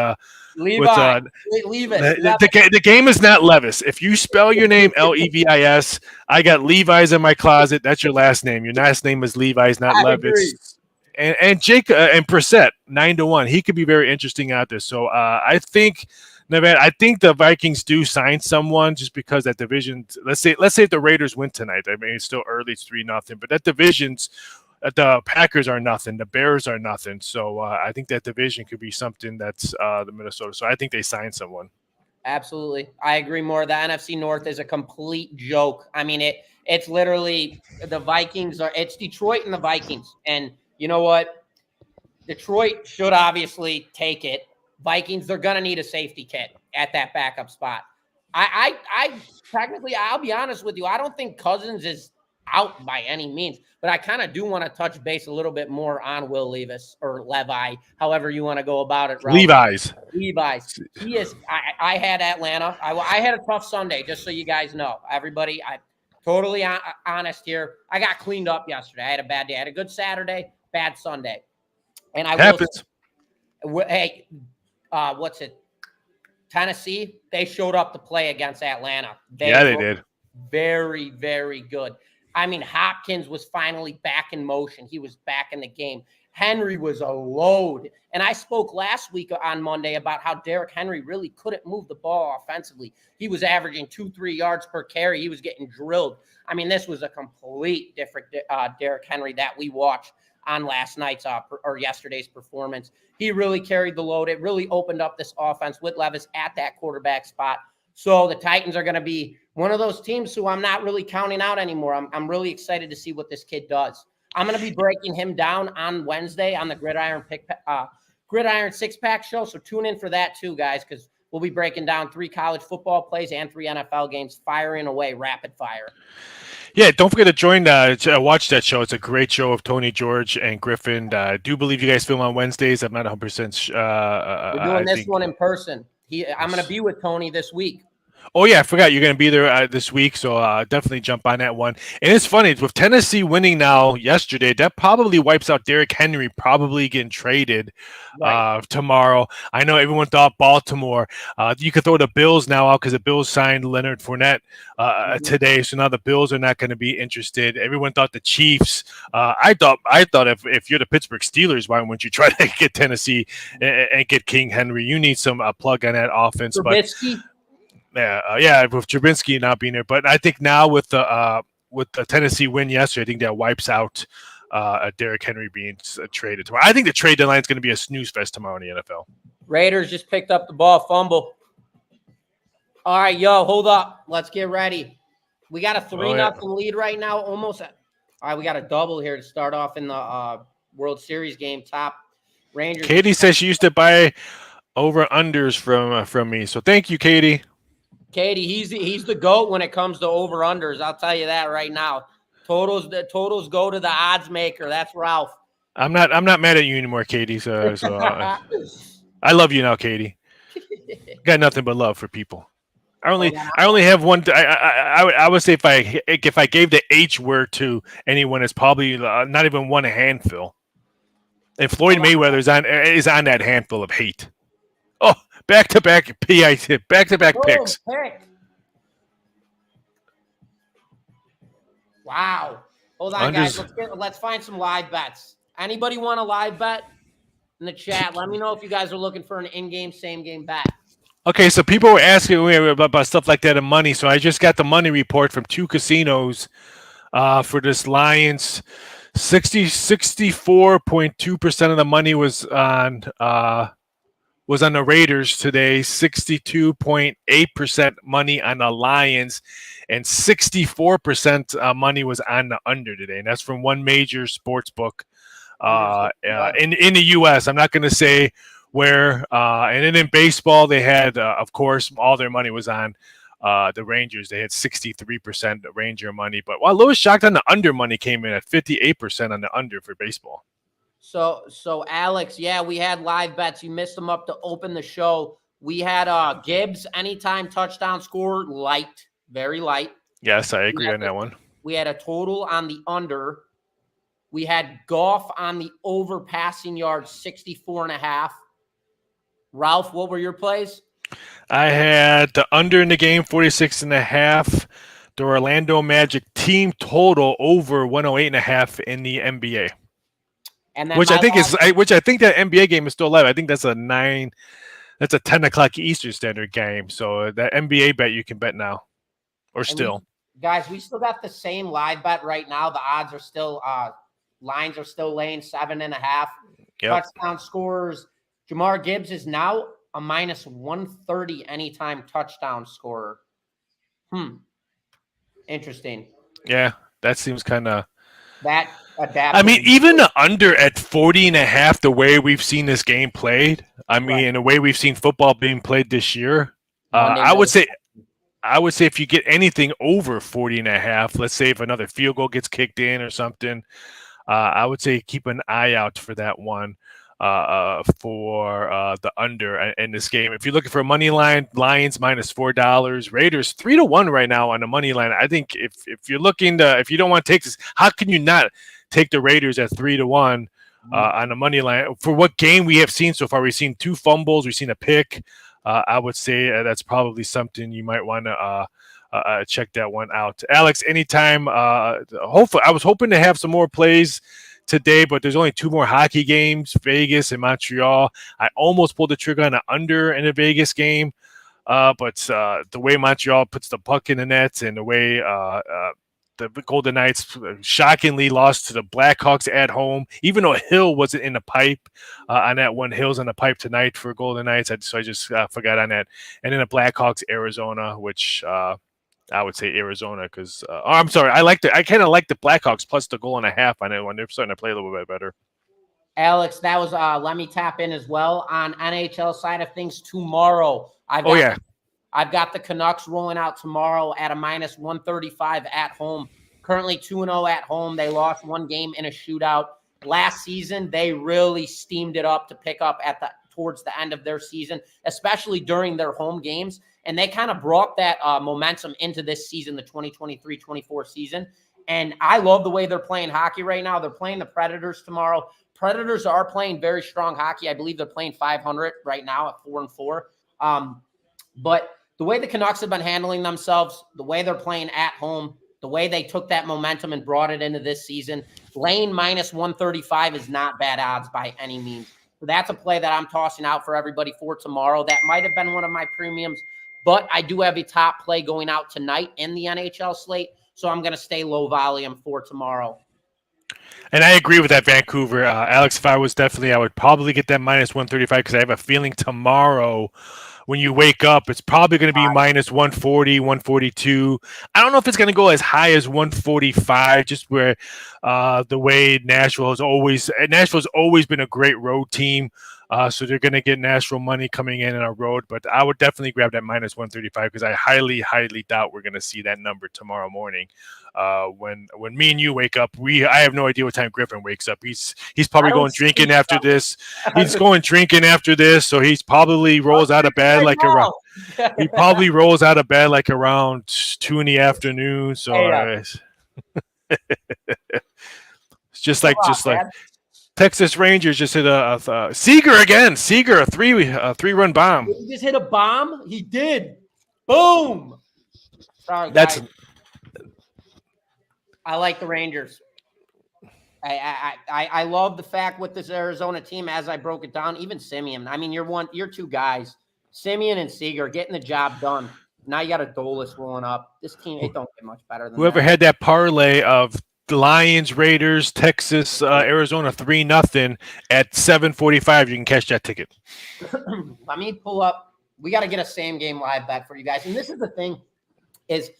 Levi. The game is not Levis. If you spell your name Levis, I got Levi's in my closet. That's your last name. Your last name is Levi's, not Levis. And Jake and Brissett 9-1. He could be very interesting out there. So I think No, man, I think the Vikings do sign someone just because that division. Let's say if the Raiders win tonight. I mean, it's still early; it's 3-0. But that division's the Packers are nothing. The Bears are nothing. So I think that division could be something that's the Minnesota. So I think they sign someone. Absolutely. I agree more. The NFC North is a complete joke. I mean, it's literally the Vikings it's Detroit and the Vikings. And you know what? Detroit should obviously take it. Vikings, they're gonna need a safety kit at that backup spot. I technically, I'll be honest with you, I don't think Cousins is out by any means, but I kind of do want to touch base a little bit more on Will Levis or Levi, however you want to go about it. Ralph. Levi's. He is. I had Atlanta. I had a tough Sunday, just so you guys know. Everybody, I totally honest here. I got cleaned up yesterday. I had a bad day. I had a good Saturday, bad Sunday, and I happens. Hey, what's it? Tennessee. They showed up to play against Atlanta. They did. Very, very good. I mean, Hopkins was finally back in motion. He was back in the game. Henry was a load. And I spoke last week on Monday about how Derrick Henry really couldn't move the ball offensively. He was averaging 2-3 yards per carry. He was getting drilled. I mean, this was a complete different Derrick Henry that we watched on last night's or yesterday's performance. He really carried the load. It really opened up this offense with Levis at that quarterback spot. So the Titans are going to be one of those teams who I'm not really counting out anymore. I'm really excited to see what this kid does. I'm going to be breaking him down on Wednesday on the Gridiron Six-Pack show. So tune in for that too, guys, because we'll be breaking down 3 college football plays and 3 NFL games, firing away rapid fire. Yeah, don't forget to join, watch that show. It's a great show of Tony George and Griffin. I do believe you guys film on Wednesdays. I'm not 100%. We're doing this one in person. I'm going to be with Tony this week. Oh, yeah, I forgot you're going to be there this week, so definitely jump on that one. And it's funny, with Tennessee winning now yesterday, that probably wipes out Derrick Henry probably getting traded tomorrow. I know everyone thought Baltimore. You could throw the Bills now out because the Bills signed Leonard Fournette today, so now the Bills are not going to be interested. Everyone thought the Chiefs. I thought if you're the Pittsburgh Steelers, why wouldn't you try to get Tennessee and get King Henry? You need some plug on that offense. Trubisky. But with Trubinsky not being there, but I think now with the Tennessee win yesterday, I think that wipes out Derrick Henry being traded tomorrow. I think the trade deadline is going to be a snooze fest tomorrow in the NFL. Raiders just picked up the ball, fumble. All right, hold up. Let's get ready. We got a 3-0 lead right now, almost. All right, we got a double here to start off in the World Series game. Top Rangers. Katie says she used to buy over unders from me, so thank you, Katie. Katie, he's the GOAT when it comes to over-unders. I'll tell you that right now. Totals go to the odds maker. That's Ralph. I'm not mad at you anymore, Katie. So I love you now, Katie. Got nothing but love for people. I only have one. I would say if I gave the H word to anyone, it's probably not even one handful. And Floyd Mayweather is on that handful of hate. Oh. Back-to-back picks. Wow. Hold on, guys. Let's find some live bets. Anybody want a live bet in the chat? Let me know if you guys are looking for an in-game, same-game bet. Okay, so people were asking about stuff like that and money. So I just got the money report from 2 casinos for this Lions. 64.2% of the money was on the Raiders today, 62.8% money on the Lions, and 64% money was on the under today. And that's from one major sports book in the U.S. I'm not going to say where. And then in baseball, they had, of course, all their money was on the Rangers. They had 63% Ranger money. But while Lewis shocked on the under money came in at 58% on the under for baseball. So Alex, we had live bets. You missed them up to open the show. We had Gibbs anytime touchdown score, light, very light. Yes, I agree on that one. We had a total on the under. We had Goff on the over passing yards, 64.5. Ralph, what were your plays? I had the under in the game, 46.5. The Orlando Magic team total over 108.5 in the NBA. And then which I think that NBA game is still alive. I think that's a 9 That's a 10 o'clock Eastern Standard game. So that NBA bet you can bet now, or And still. we still got the same live bet right now. The odds are still lines are still laying 7.5. Yep. Touchdown scorers. Jamar Gibbs is now a minus 130 anytime touchdown scorer. Interesting. Yeah, that seems kind of. That I mean, adapted. even the under at 40.5, the way we've seen this game played. I mean, Right. and the way we've seen football being played this year. Monday I would night. say if you get anything over 40.5, let's say if another field goal gets kicked in or something, I would say keep an eye out for that one for the under in this game. If you're looking for a money line, Lions minus $4, Raiders 3-1 right now on the money line. I think if you're looking to, if you don't want to take this, how can you not take the Raiders at 3-1 on the money line? For what game we have seen so far, we've seen 2 fumbles, we've seen a pick. I would say that's probably something you might want to check that one out. Alex, anytime. Hopefully, I was hoping to have some more plays today, but there's only 2 more hockey games, Vegas and Montreal. I almost pulled the trigger on an under in a Vegas game, but the way Montreal puts the puck in the net and the way the Golden Knights shockingly lost to the Blackhawks at home, even though Hill wasn't in the pipe on that one. Hill's in the pipe tonight for Golden Knights, so I just forgot on that. And then the Blackhawks, Arizona, which I would say Arizona because I'm sorry, I kind of like the Blackhawks plus the 1.5 on that one. They're starting to play a little bit better. Alex, that was let me tap in as well on NHL side of things tomorrow. I've got the Canucks rolling out tomorrow at a minus 135 at home. Currently 2-0 at home. They lost 1 game in a shootout. Last season, they really steamed it up to pick up towards the end of their season, especially during their home games. And they kind of brought that momentum into this season, the 2023-24 season. And I love the way they're playing hockey right now. They're playing the Predators tomorrow. Predators are playing very strong hockey. I believe they're playing 500 right now at 4-4. But the way the Canucks have been handling themselves, the way they're playing at home, the way they took that momentum and brought it into this season, laying minus 135 is not bad odds by any means. So that's a play that I'm tossing out for everybody for tomorrow. That might have been one of my premiums, but I do have a top play going out tonight in the NHL slate, so I'm going to stay low volume for tomorrow. And I agree with that, Vancouver. Alex, if I was I would probably get that minus 135 because I have a feeling tomorrow when you wake up, it's probably going to be minus 140, 142. I don't know if it's going to go as high as 145, just where the way Nashville's always been a great road team. So they're going to get Nashville money coming in on a road. But I would definitely grab that minus 135 because I highly, highly doubt we're going to see that number tomorrow morning. When me and you wake up, I have no idea what time Griffin wakes up. He's probably going drinking after this. He's going drinking after this, so he's probably rolls out of bed like around. He probably rolls out of bed like around 2 in the afternoon. So it's just like Texas Rangers just hit a Seager again. Seager a 3-run bomb. He just hit a bomb. He did. Boom. Sorry, guys. I like the Rangers. I love the fact with this Arizona team, as I broke it down, even Simeon. I mean, you're 2 guys, Simeon and Seager, getting the job done. Now you got a Dolis rolling up. This team, it don't get much better than whoever had that parlay of Lions, Raiders, Texas, Arizona 3-0 at 7:45. You can catch that ticket. Let me pull up. We got to get a same game live bet for you guys. And this is the thing is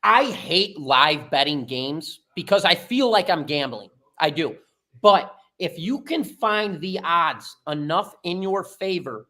I hate live betting games because I feel like I'm gambling. I do. But if you can find the odds enough in your favor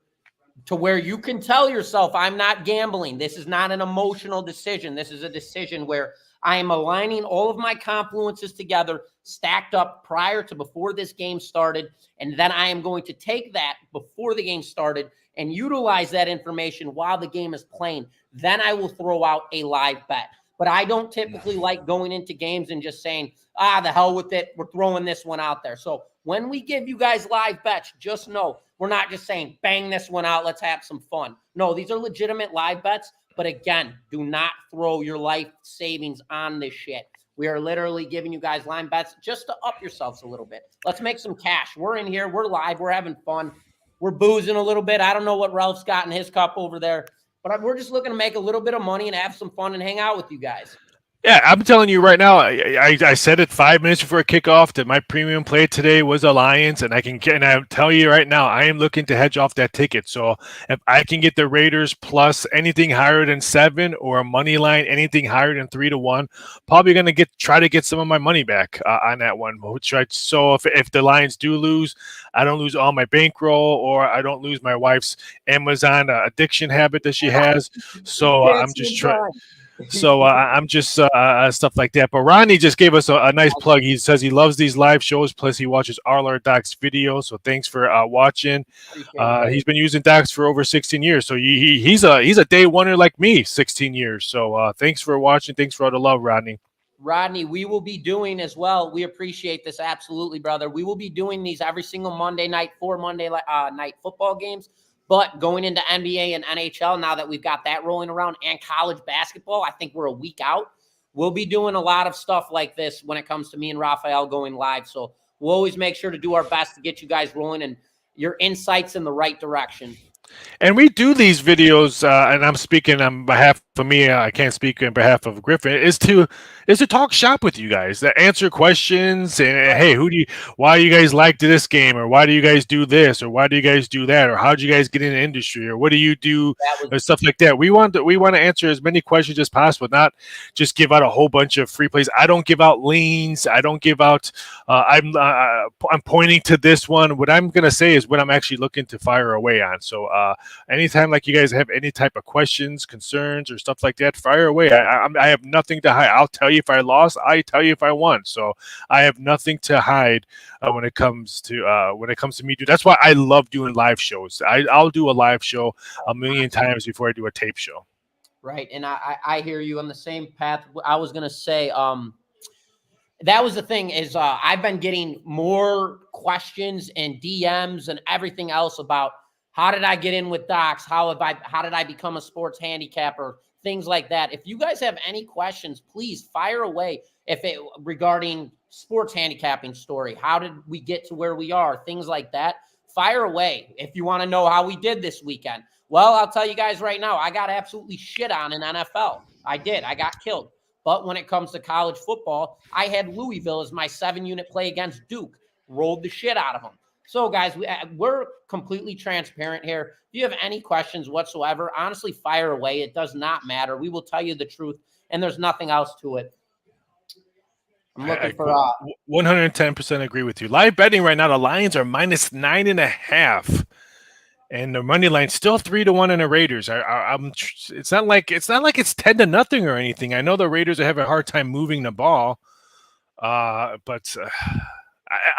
to where you can tell yourself, I'm not gambling. This is not an emotional decision. This is a decision where I am aligning all of my confluences together, stacked up prior to before this game started. And then I am going to take that before the game started and utilize that information while the game is playing. Then I will throw out a live bet. But I don't typically like going into games and just saying, the hell with it. We're throwing this one out there. So when we give you guys live bets, just know we're not just saying, bang this one out. Let's have some fun. No, these are legitimate live bets. But again, do not throw your life savings on this shit. We are literally giving you guys live bets just to up yourselves a little bit. Let's make some cash. We're in here. We're live. We're having fun. We're boozing a little bit. I don't know what Ralph's got in his cup over there, but we're just looking to make a little bit of money and have some fun and hang out with you guys. Yeah, I'm telling you right now. I said it 5 minutes before kickoff that my premium play today was a Lions, and I tell you right now, I am looking to hedge off that ticket. So if I can get the Raiders plus anything higher than 7 or a money line anything higher than 3-1, probably going to try to get some of my money back on that one. So if the Lions do lose, I don't lose all my bankroll, or I don't lose my wife's Amazon addiction habit that she has. So I'm just trying. So I'm just stuff like that. But Ronnie just gave us a nice plug. He says he loves these live shows. Plus, he watches all our Docs videos. So thanks for watching. He's been using Docs for over 16 years. So he's a day oneer like me, 16 years. So thanks for watching. Thanks for all the love, Rodney. Rodney, we will be doing as well. We appreciate this. Absolutely, brother. We will be doing these every single Monday night for Monday night football games. But going into NBA and NHL, now that we've got that rolling around, and college basketball, I think we're a week out. We'll be doing a lot of stuff like this when it comes to me and Raphael going live. So we'll always make sure to do our best to get you guys rolling and your insights in the right direction. And we do these videos, and I'm speaking on behalf of me. I can't speak on behalf of Griffin. Is to talk shop with you guys, to answer questions, and hey, why do you guys like this game, or why do you guys do this, or why do you guys do that, or how did you guys get in the industry, or what do you do, or stuff like that. We want to answer as many questions as possible, not just give out a whole bunch of free plays. I don't give out leans. I don't give out. I'm pointing to this one. What I'm gonna say is what I'm actually looking to fire away on. So. Anytime like you guys have any type of questions, concerns, or stuff like that, fire away. I have nothing to hide. I'll tell you if I lost. I tell you if I won. So I have nothing to hide when it comes to me. That's why I love doing live shows. I'll do a live show a million times before I do a tape show. Right, and I hear you on the same path. I was gonna say, that was the thing is I've been getting more questions and DMs and everything else about. How did I get in with Docs? How did I become a sports handicapper? Things like that. If you guys have any questions, please fire away. Regarding sports handicapping story, how did we get to where we are? Things like that. Fire away. If you want to know how we did this weekend, well, I'll tell you guys right now. I got absolutely shit on in NFL. I did. I got killed. But when it comes to college football, I had Louisville as my 7-unit play against Duke. Rolled the shit out of them. So, guys, we're completely transparent here. If you have any questions whatsoever, honestly, fire away. It does not matter. We will tell you the truth, and there's nothing else to it. I'm looking for 110% agree with you. Live betting right now, the Lions are minus 9.5, and the money line still 3-1 in the Raiders. It's not like it's 10-0 or anything. I know the Raiders are having a hard time moving the ball, but.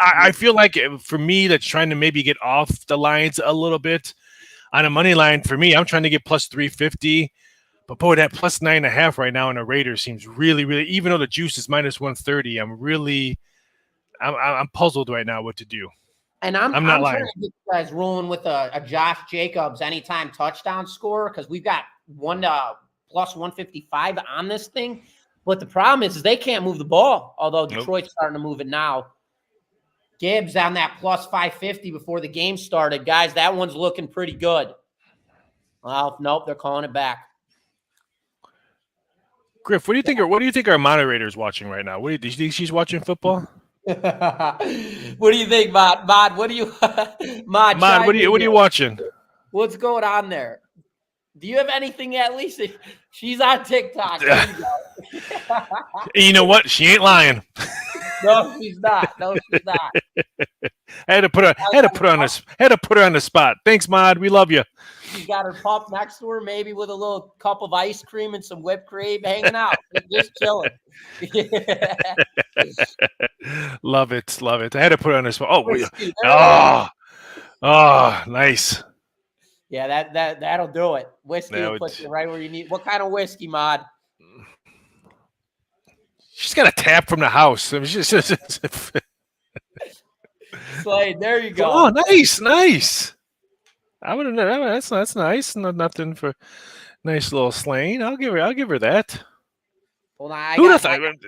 I feel like for me, that's trying to maybe get off the lines a little bit on a money line. For me, I'm trying to get plus 350, but boy, that plus 9.5 right now in the Raiders seems really, really. Even though the juice is minus 130, I'm puzzled right now what to do. And I'm not lying. Trying to get you guys rolling with a Josh Jacobs anytime touchdown score because we've got plus 155 on this thing. But the problem is they can't move the ball. Although Detroit's starting to move it now. Gibbs on that plus 550 before the game started. Guys, that one's looking pretty good. Well, nope, they're calling it back. Griff, what do you think our moderator's watching right now? Do you think she's watching football? What do you think, Mod? Mod, what do you Mod, what are you watching? What's going on there? Do you have anything at least? She's on TikTok. You know what? She ain't lying. No, she's not. I had to put her on the spot. Thanks, Mod. We love you. She's got her pup next to her, maybe with a little cup of ice cream and some whipped cream, hanging out, just chilling. Love it. I had to put her on the spot. Oh, nice. Yeah, that'll do it. Whiskey will put you right where you need. What kind of whiskey, Mod? She's got a tap from the house. I mean, Slade, there you go. Oh, nice. I would have known. That's nice. Nothing for nice little slaying. I'll give her that. Hold on.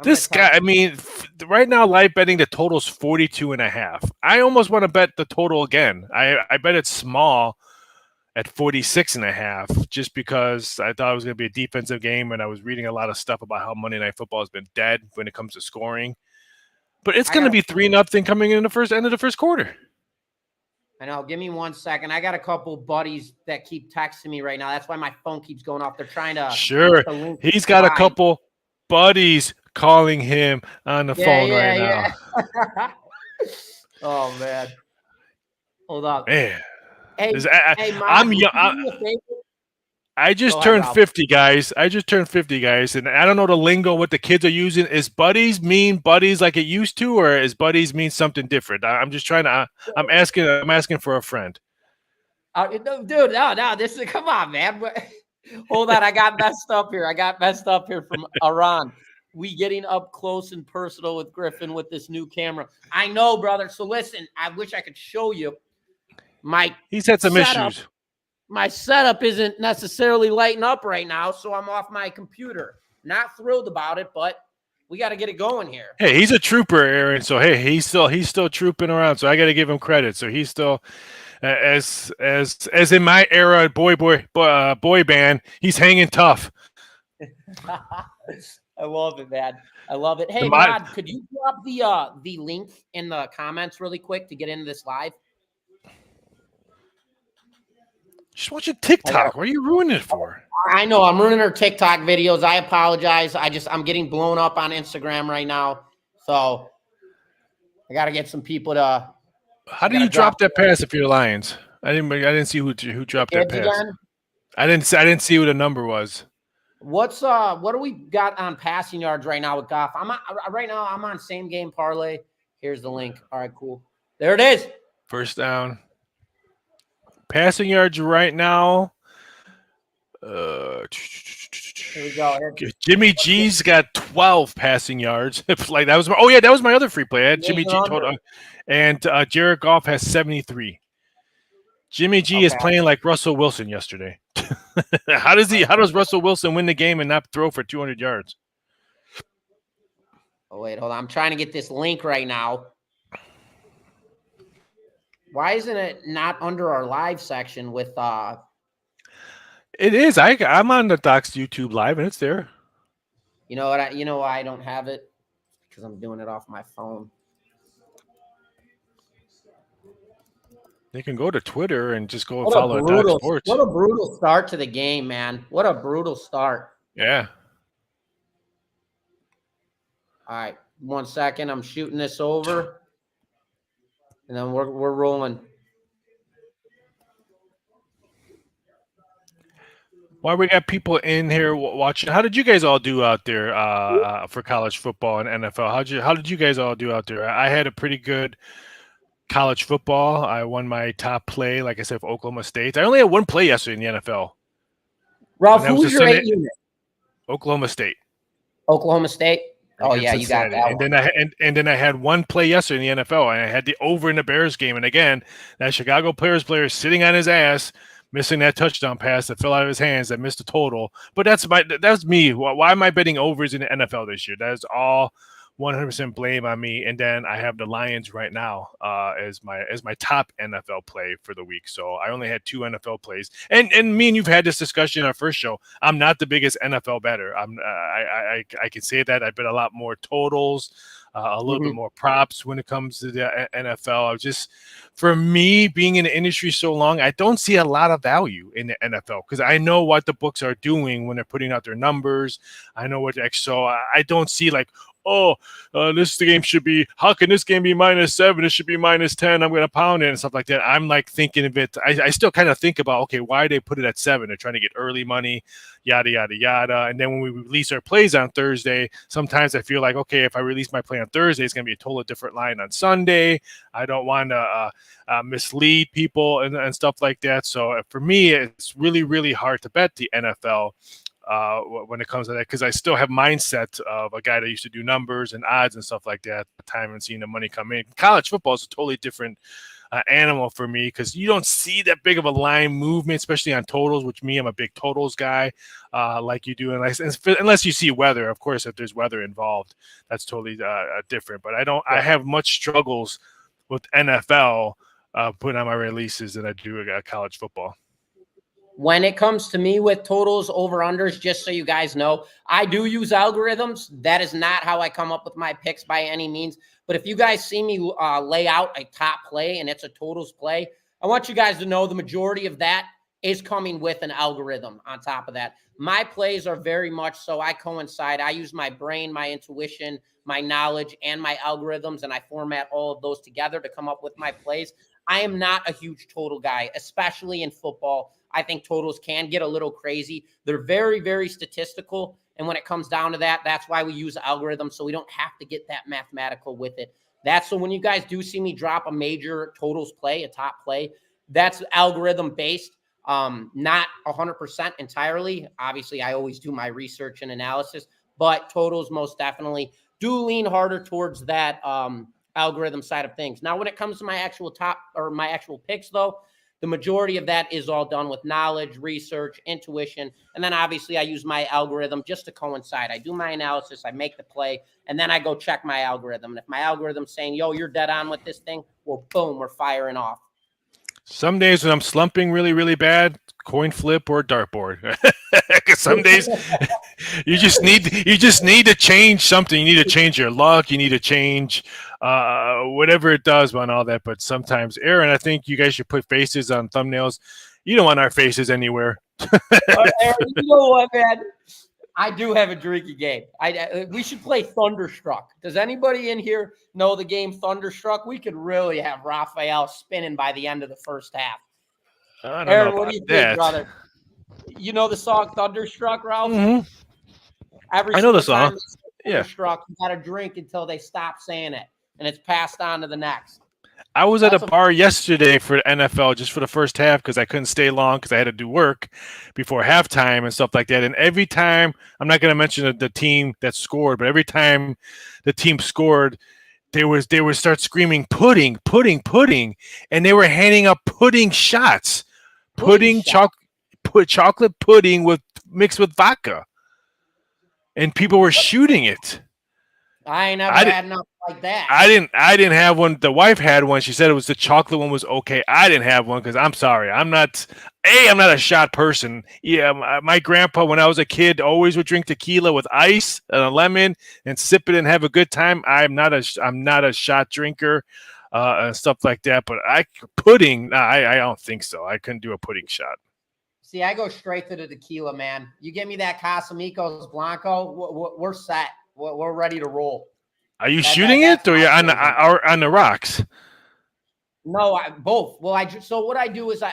This guy. I mean, right now, live betting, the total's 42.5. I almost want to bet the total again. I bet it's small at 46.5 just because I thought it was going to be a defensive game, and I was reading a lot of stuff about how Monday Night Football has been dead when it comes to scoring. But it's going to be 3-0 coming in the end of the first quarter. I know. Give me 1 second. I got a couple buddies that keep texting me right now. That's why my phone keeps going off. They're trying to. Sure. He's got a couple buddies calling him on the phone right now. Oh, man. Hold up. Man. Hey, I'm young. I just turned 50, guys. And I don't know the lingo what the kids are using. Is buddies mean buddies like it used to, or is buddies mean something different? I'm just trying to. I'm asking for a friend. Dude, no. This is come on, man. Hold on, I got messed up here from Iran. We getting up close and personal with Griffin with this new camera. I know, brother. So listen, I wish I could show you He's had some issues. My setup isn't necessarily lighting up right now, so I'm off my computer. Not thrilled about it, but we got to get it going here. Hey, he's a trooper, Aaron. So hey, he's still trooping around. So I got to give him credit. So he's still, as in my era, boy band, he's hanging tough. I love it, man. I love it. Hey, Rod, could you drop the link in the comments really quick to get into this live? Just watching TikTok. What are you ruining it for? I know. I'm ruining her TikTok videos. I apologize. I'm getting blown up on Instagram right now. So I got to get some people to. How do you drop that pass if you're Lions? I didn't see who dropped that pass. Again? I didn't see who the number was. What do we got on passing yards right now with Goff? I'm on same game parlay. Here's the link. All right, cool. There it is. First down. Passing yards right now. Here we go. Jimmy G's got 12 passing yards. Like that was my other free play. I had Jimmy G total, and Jared Goff has 73. Jimmy G is playing like Russell Wilson yesterday. How does Russell Wilson win the game and not throw for 200 yards? Oh wait, hold on. I'm trying to get this link right now. Why isn't it not under our live section with It is. I'm on the Docs YouTube live and it's there. You know what? You know why I don't have it? Because I'm doing it off my phone. They can go to Twitter and just go and follow Doc Sports. What a brutal start to the game, man. What a brutal start. Yeah. All right. 1 second. I'm shooting this over. And then we're rolling. While we got people in here watching, how did you guys all do out there for college football and NFL? How did you guys all do out there? I had a pretty good college football. I won my top play, like I said, for Oklahoma State. I only had one play yesterday in the NFL. Ralph, who was your 8 unit? Oklahoma State. Oklahoma State? Oh yeah, you got that. And then I had one play yesterday in the NFL, and I had the over in the Bears game. And again, that Chicago Bears player sitting on his ass, missing that touchdown pass that fell out of his hands, that missed the total. But that's me. Why am I betting overs in the NFL this year? That is all 100% blame on me. And then I have the Lions right now as my top NFL play for the week. So I only had 2 NFL plays. And me and you've had this discussion in our first show. I'm not the biggest NFL bettor. I can say that. I bet a lot more totals, a little bit more props when it comes to the NFL. For me, being in the industry so long, I don't see a lot of value in the NFL because I know what the books are doing when they're putting out their numbers. I know so I don't see like, this game should be, how can this game be -7? It should be -10. I'm going to pound it and stuff like that. I'm like thinking of it. I still kind of think about, okay, why they put it at 7? They're trying to get early money, yada, yada, yada. And then when we release our plays on Thursday, sometimes I feel like, okay, if I release my play on Thursday, it's going to be a totally different line on Sunday. I don't want to mislead people and stuff like that. So for me, it's really, really hard to bet the NFL when it comes to that, because I still have mindset of a guy that used to do numbers and odds and stuff like that at the time and seeing the money come in. College football is a totally different animal for me because you don't see that big of a line movement, especially on totals, which I'm a big totals guy like you do. Unless you see weather. Of course, if there's weather involved, that's totally different. But I have much struggles with NFL putting on my releases than I do college football. When it comes to me with totals, over-unders, just so you guys know, I do use algorithms. That is not how I come up with my picks by any means. But if you guys see me lay out a top play and it's a totals play, I want you guys to know the majority of that is coming with an algorithm on top of that. My plays are very much so I coincide. I use my brain, my intuition, my knowledge, and my algorithms, and I format all of those together to come up with my plays. I am not a huge total guy, especially in football. I think totals can get a little crazy. They're very, very statistical. And when it comes down to that, that's why we use algorithms, so we don't have to get that mathematical with it. That's so when you guys do see me drop a major totals play, a top play, that's algorithm based, not 100% entirely. Obviously, I always do my research and analysis, but totals most definitely do lean harder towards that algorithm side of things. Now, when it comes to my actual picks, though, the majority of that is all done with knowledge, research, intuition, and then obviously I use my algorithm just to coincide. I do my analysis, I make the play, and then I go check my algorithm. And if my algorithm's saying, yo, you're dead on with this thing, well, boom, we're firing off. Some days when I'm slumping really, really bad, coin flip or dartboard. Some days you just need to change something. You need to change your luck. You need to change whatever it does on all that. But sometimes, Aaron, I think you guys should put faces on thumbnails. You don't want our faces anywhere. Aaron, you know what, man? I do have a drinking game. We should play Thunderstruck. Does anybody in here know the game Thunderstruck? We could really have Raphael spinning by the end of the first half. I don't Aaron, know what do you that. think, brother? You know the song Thunderstruck, Ralph? Mm-hmm. I know the song. Thunderstruck, you got to drink until they stop saying it, and it's passed on to the next. I was at a bar yesterday for NFL just for the first half because I couldn't stay long because I had to do work before halftime and stuff like that. And every time, I'm not going to mention the team that scored, but every time the team scored, they would start screaming pudding, pudding, pudding, and they were handing out pudding shots, chocolate pudding mixed with vodka, and people were shooting it. I ain't never had enough like that. I didn't have one. The wife had one. She said it was the chocolate one was okay. I didn't have one because I'm sorry. I'm not a shot person. Yeah, my grandpa when I was a kid always would drink tequila with ice and a lemon and sip it and have a good time. I'm not a shot drinker and stuff like that. But pudding. I don't think so. I couldn't do a pudding shot. See, I go straight to the tequila, man. You give me that Casamigos Blanco, we're set. We're ready to roll. Are you shooting it, or you're on the rocks? No, both. Well, so what I do is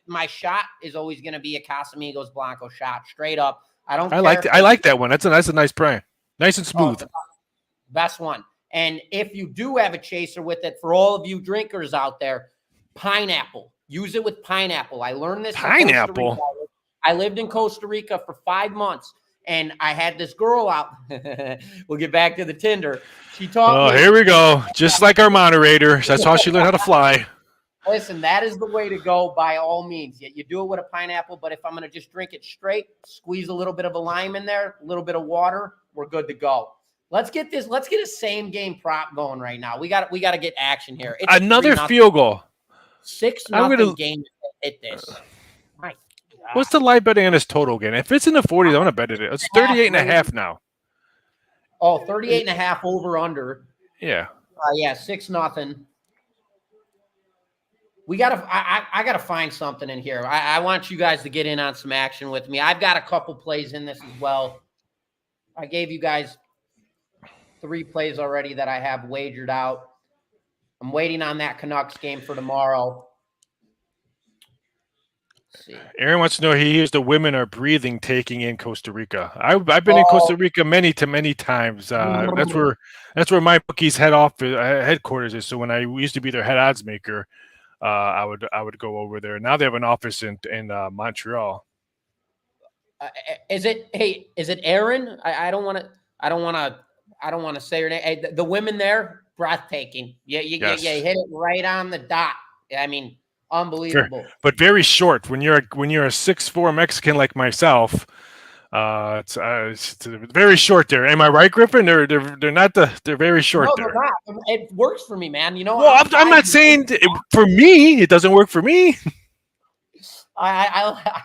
my shot is always going to be a Casamigos Blanco shot, straight up. I like that one. That's a nice brand, nice and smooth. Best one. And if you do have a chaser with it, for all of you drinkers out there, pineapple. Use it with pineapple. I learned this. Pineapple. I lived in Costa Rica for 5 months. And I had this girl out. We'll get back to the Tinder. She taught me. Here we go. Just like our moderator. That's how she learned how to fly. Listen, that is the way to go by all means. You do it with a pineapple, but if I'm going to just drink it straight, squeeze a little bit of a lime in there, a little bit of water, we're good to go. Let's get a same game prop going right now. We got to get action here. It's another field goal. 6-0 game to hit this. My God. What's the live betting on this total again? If it's in the 40s, I'm going to bet it. It's 38.5 now. Oh, 38.5 over under. Yeah. 6-0. I gotta find something in here. I want you guys to get in on some action with me. I've got a couple plays in this as well. I gave you guys 3 plays already that I have wagered out. I'm waiting on that Canucks game for tomorrow. Let's see. Aaron wants to know he hears the women are breathing taking in Costa Rica. I've been in Costa Rica many times. That's where my bookies headquarters is. So when I used to be their head odds maker, I would go over there. Now they have an office in Montreal. Is it Aaron? I don't want to say her name. The women there, breathtaking. You hit it right on the dot. I mean, unbelievable. But very short. When you're a 6'4" Mexican like myself, it's very short there. Am I right, Griffin? They're not they're very short No, there. they're not. It works for me, man. You know, Well, I'm not saying for me it doesn't work for me. I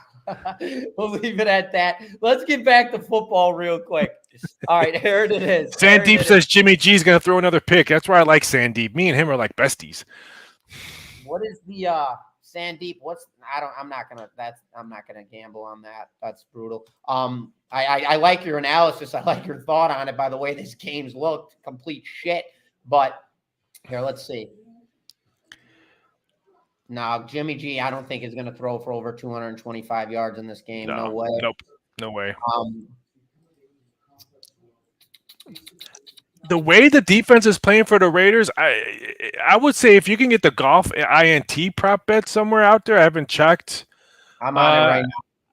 we'll leave it at that. Let's get back to football real quick. All right, here it is. Sandeep says Jimmy G's gonna throw another pick. That's why I like Sandeep. Me and him are like besties. What is the Sandeep? I'm not gonna gamble on that. That's brutal. I like your analysis. I like your thought on it. By the way, this game's looked complete shit. But here, let's see. No, Jimmy G, I don't think is going to throw for over 225 yards in this game. No way. Nope. No way. The way the defense is playing for the Raiders, I would say if you can get the golf INT prop bet somewhere out there, I haven't checked. I'm on it right now.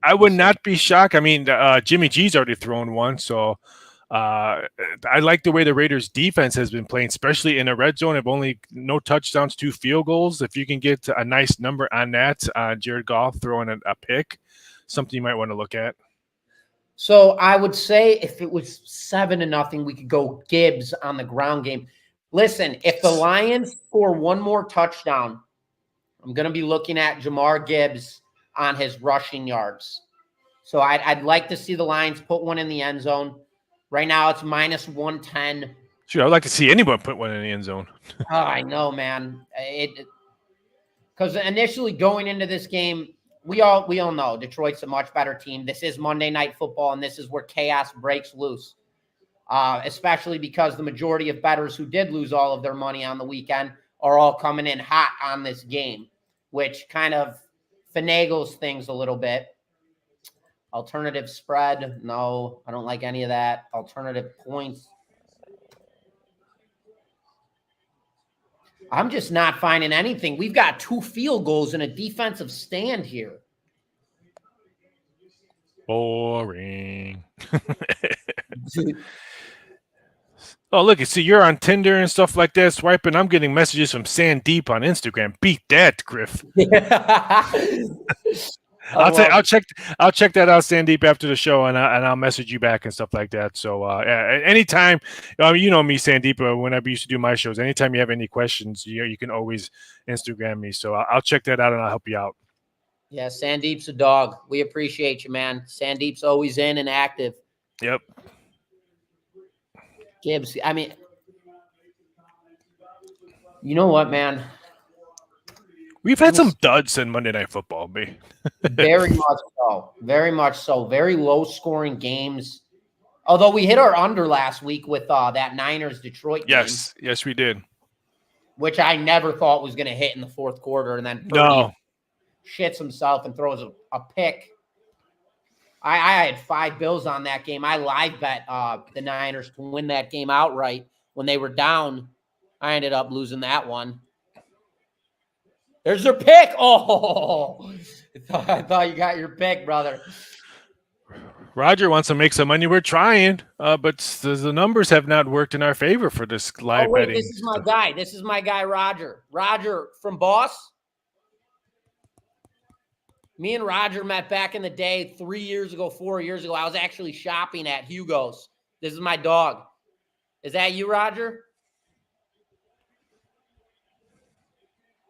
I would not be shocked. I mean, Jimmy G's already thrown one, so I like the way the Raiders defense has been playing, especially in a red zone. Of only no touchdowns, 2 field goals. If you can get a nice number on that, Jared Goff throwing a pick, something you might want to look at. So I would say if it was 7-0, we could go Gibbs on the ground game. Listen, if the Lions score one more touchdown, I'm going to be looking at Jamar Gibbs on his rushing yards. So I'd like to see the Lions put one in the end zone. Right now it's -110. Sure, I'd like to see anyone put one in the end zone. Oh, I know, man. Because initially going into this game, we all know Detroit's a much better team. This is Monday Night Football, and this is where chaos breaks loose. Especially because the majority of bettors who did lose all of their money on the weekend are all coming in hot on this game, which kind of finagles things a little bit. Alternative spread. No, I don't like any of that. Alternative points. I'm just not finding anything. We've got 2 field goals and a defensive stand here. Boring. Oh, look, you see, you're on Tinder and stuff like that, swiping. I'm getting messages from Sandeep on Instagram. Beat that, Griff. I'll check that out, Sandeep, after the show, and I'll message you back and stuff like that. So anytime, you know me, Sandeep, whenever I used to do my shows, anytime you have any questions, you can always Instagram me. So I'll check that out and I'll help you out. Yeah, Sandeep's a dog. We appreciate you, man. Sandeep's always in and active. Yep. Gibbs, I mean, you know what, man? We've had some duds in Monday Night Football, B. Very much so. Very much so. Very low-scoring games. Although we hit our under last week with that Niners-Detroit game. Yes, we did. Which I never thought was going to hit in the fourth quarter, and then Purdy shits himself and throws a pick. I had 5 bills on that game. I live bet the Niners to win that game outright when they were down. I ended up losing that one. There's their pick. Oh, I thought you got your pick, brother. Roger wants to make some money. We're trying, but the numbers have not worked in our favor for this live betting. This is my guy. This is my guy, Roger. Roger from Boss. Me and Roger met back in the day 3 years ago, 4 years ago. I was actually shopping at Hugo's. This is my dog. Is that you, Roger?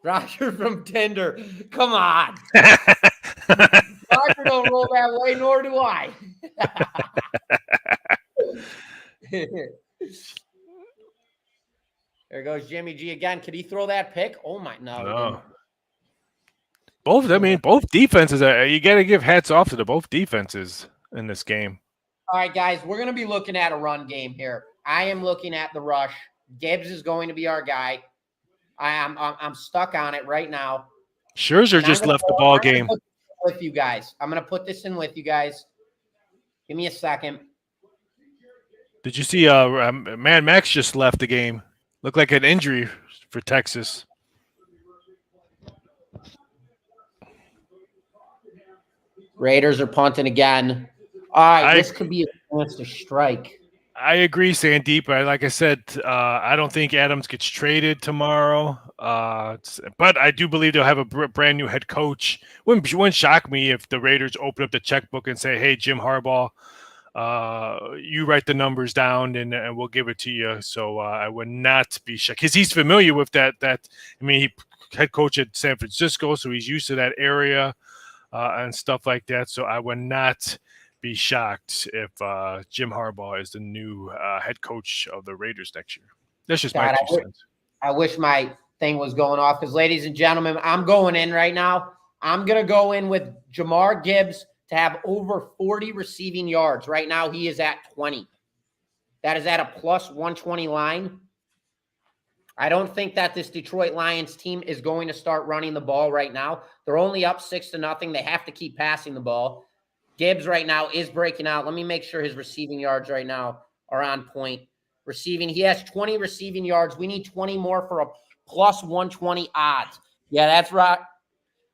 Roger from Tinder. Come on. Roger don't roll that way, nor do I. There goes Jimmy G again. Could he throw that pick? Oh, my. No. Both defenses. You got to give hats off to both defenses in this game. All right, guys, we're going to be looking at a run game here. I am looking at the rush. Gibbs is going to be our guy. I'm stuck on it right now. Scherzer just left the ball game. With you guys, I'm going to put this in with you guys. Give me a second. Did you see? Man, Max just left the game. Looked like an injury for Texas. Raiders are punting again. All right, this could be a chance to strike. I agree, Sandeep. Like I said, I don't think Adams gets traded tomorrow. But I do believe they'll have a brand new head coach. Wouldn't shock me if the Raiders open up the checkbook and say, "Hey, Jim Harbaugh, you write the numbers down and we'll give it to you." So I would not be shocked because he's familiar with that. I mean, he head coach at San Francisco, so he's used to that area and stuff like that. So I would not be shocked if Jim Harbaugh is the new head coach of the Raiders next year. That's just my God, 2 cents. I wish my thing was going off because, ladies and gentlemen, I'm going in right now. I'm going to go in with Jamar Gibbs to have over 40 receiving yards. Right now, he is at 20. That is at a plus 120 line. I don't think that this Detroit Lions team is going to start running the ball right now. They're only up 6-0. They have to keep passing the ball. Gibbs right now is breaking out. Let me make sure his receiving yards right now are on point. Receiving, he has 20 receiving yards. We need 20 more for a plus 120 odds. Yeah, that's right.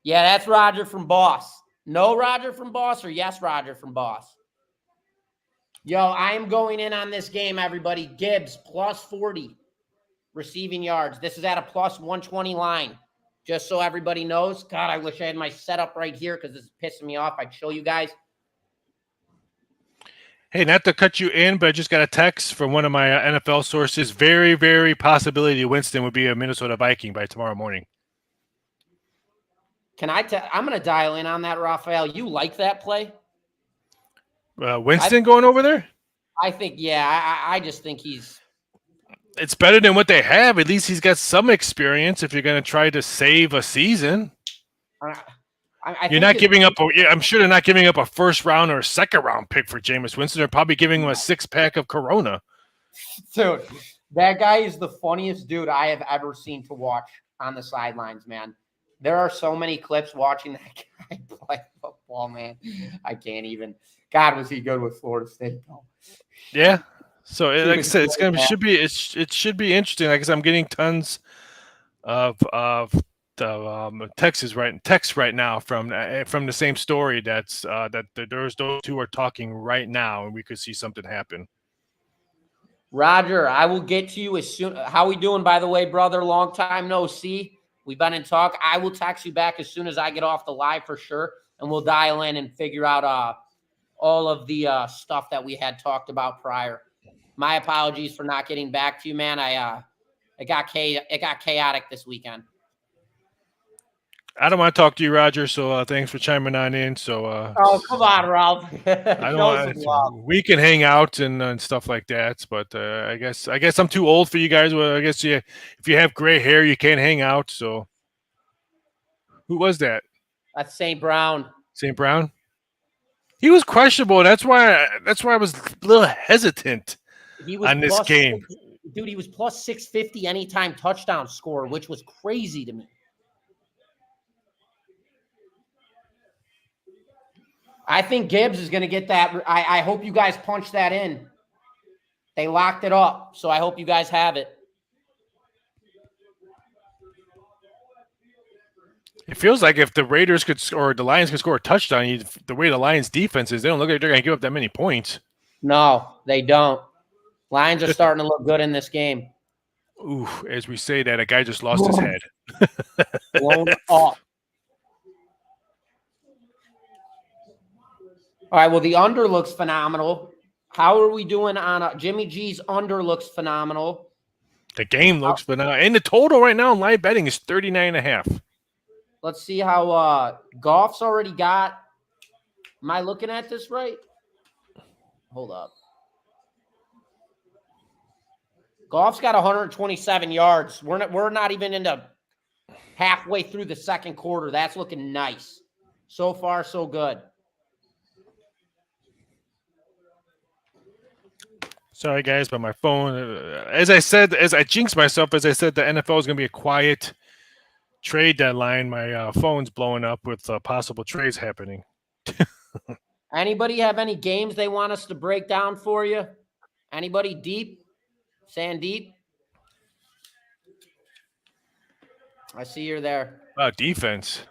Yeah, that's Roger from Boss. No Roger from Boss or yes Roger from Boss? Yo, I am going in on this game, everybody. Gibbs plus 40 receiving yards. This is at a plus 120 line. Just so everybody knows. God, I wish I had my setup right here because this is pissing me off. I'd show you guys. Hey, not to cut you in, but I just got a text from one of my NFL sources. Very, very possibility Winston would be a Minnesota Viking by tomorrow morning. I'm going to dial in on that, Raphael. You like that play? Winston going over there? I think, yeah. I just think it's better than what they have. At least he's got some experience if you're going to try to save a season. You're not giving up. I'm sure they're not giving up a first round or a second round pick for Jameis Winston. They're probably giving him a 6-pack of Corona. Dude, that guy is the funniest dude I have ever seen to watch on the sidelines, man. There are so many clips watching that guy play football, man. I can't even. God, was he good with Florida State, though? Yeah. So, like I said, it should be interesting. Like I said, I'm getting tons of texts right now from the same story that those two are talking right now, and we could see something happen. Roger, I will get to you as soon. How we doing, by the way, brother? Long time no see. We've been in talk. I will text you back as soon as I get off the live for sure, and we'll dial in and figure out all of the stuff that we had talked about prior. My apologies for not getting back to you, man. It got chaotic this weekend. I don't want to talk to you, Roger. So thanks for chiming on in. So oh, come on, Ralph. We can hang out and stuff like that. But I guess I'm too old for you guys. Well, I guess if you have gray hair, you can't hang out. So who was that? That's St. Brown. St. Brown. He was questionable. That's why I was a little hesitant on this game. Dude, he was plus 650 anytime touchdown score, which was crazy to me. I think Gibbs is going to get that. I hope you guys punch that in. They locked it up, so I hope you guys have it. It feels like if the Raiders or the Lions could score a touchdown, the way the Lions defense is, they don't look like they're going to give up that many points. No, they don't. Lions are starting to look good in this game. Ooh, as we say that, a guy just lost his head. Blown off. All right, well, the under looks phenomenal. How are we doing on Jimmy G's under looks phenomenal. The game looks phenomenal. And the total right now in live betting is 39.5. Let's see how Goff's already got. Am I looking at this right? Hold up. Goff's got 127 yards. We're not even into halfway through the second quarter. That's looking nice. So far, so good. Sorry, guys, but my phone, as I jinxed myself, as I said, the NFL is going to be a quiet trade deadline. My phone's blowing up with possible trades happening. Anybody have any games they want us to break down for you? Anybody deep? Sandeep? I see you're there. Defense.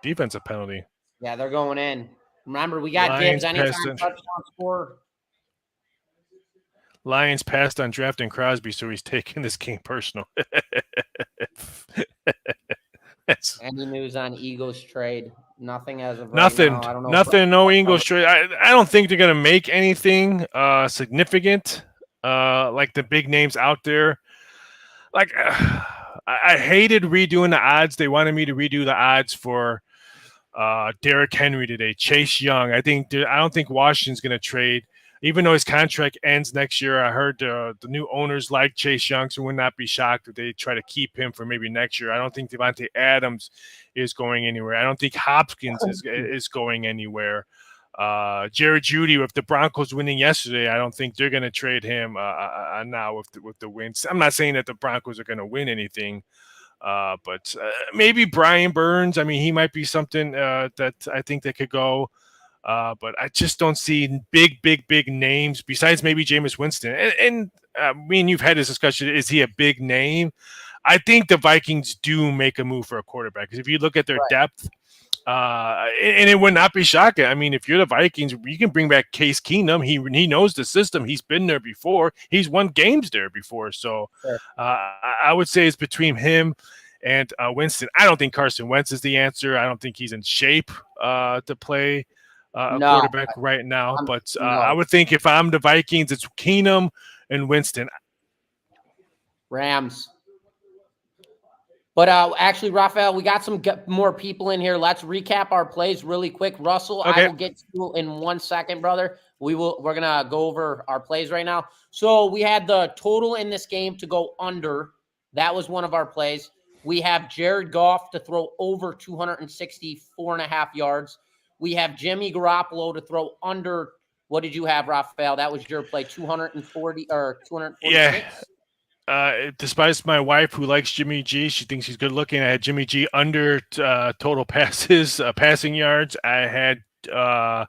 Defensive penalty. Yeah, they're going in. Remember, we got Gibbs anytime touchdown score. Lions passed on drafting Crosby, so he's taking this game personal. Any news on Eagles trade? Nothing as of right Nothing, now. I don't know. nothing. No English trade. I don't think they're gonna make anything significant. Like the big names out there. Like I hated redoing the odds. They wanted me to redo the odds for Derrick Henry today, Chase Young. I don't think Washington's going to trade, even though his contract ends next year. I heard the new owners like Chase Young, so would not be shocked if they try to keep him for maybe next year. I don't think Devontae Adams is going anywhere. I don't think Hopkins is going anywhere. Jerry Jeudy, with the Broncos winning yesterday, I don't think they're going to trade him now with the wins. I'm not saying that the Broncos are going to win anything. But maybe Brian Burns. I mean, he might be something that I think that could go. But I just don't see big names besides maybe Jameis Winston. And me and you've had this discussion. Is he a big name? I think the Vikings do make a move for a quarterback. Because if you look at their depth, and it would not be shocking. I mean, if you're the Vikings, you can bring back Case Keenum. He knows the system. He's been there before. He's won games there before. So I would say it's between him and Winston. I don't think Carson Wentz is the answer. I don't think he's in shape to play a quarterback right now. But I would think if I'm the Vikings, it's Keenum and Winston. Rams. But actually, Raphael, we got some more people in here. Let's recap our plays really quick. Russell, okay. I will get to you in 1 second, brother. We're gonna go over our plays right now. So we had the total in this game to go under. That was one of our plays. We have Jared Goff to throw over 264.5 yards. We have Jimmy Garoppolo to throw under. What did you have, Raphael? That was your play, 240 or 246? Yeah. Despite my wife who likes Jimmy G, she thinks he's good looking. I had Jimmy G under total passes, passing yards. I had the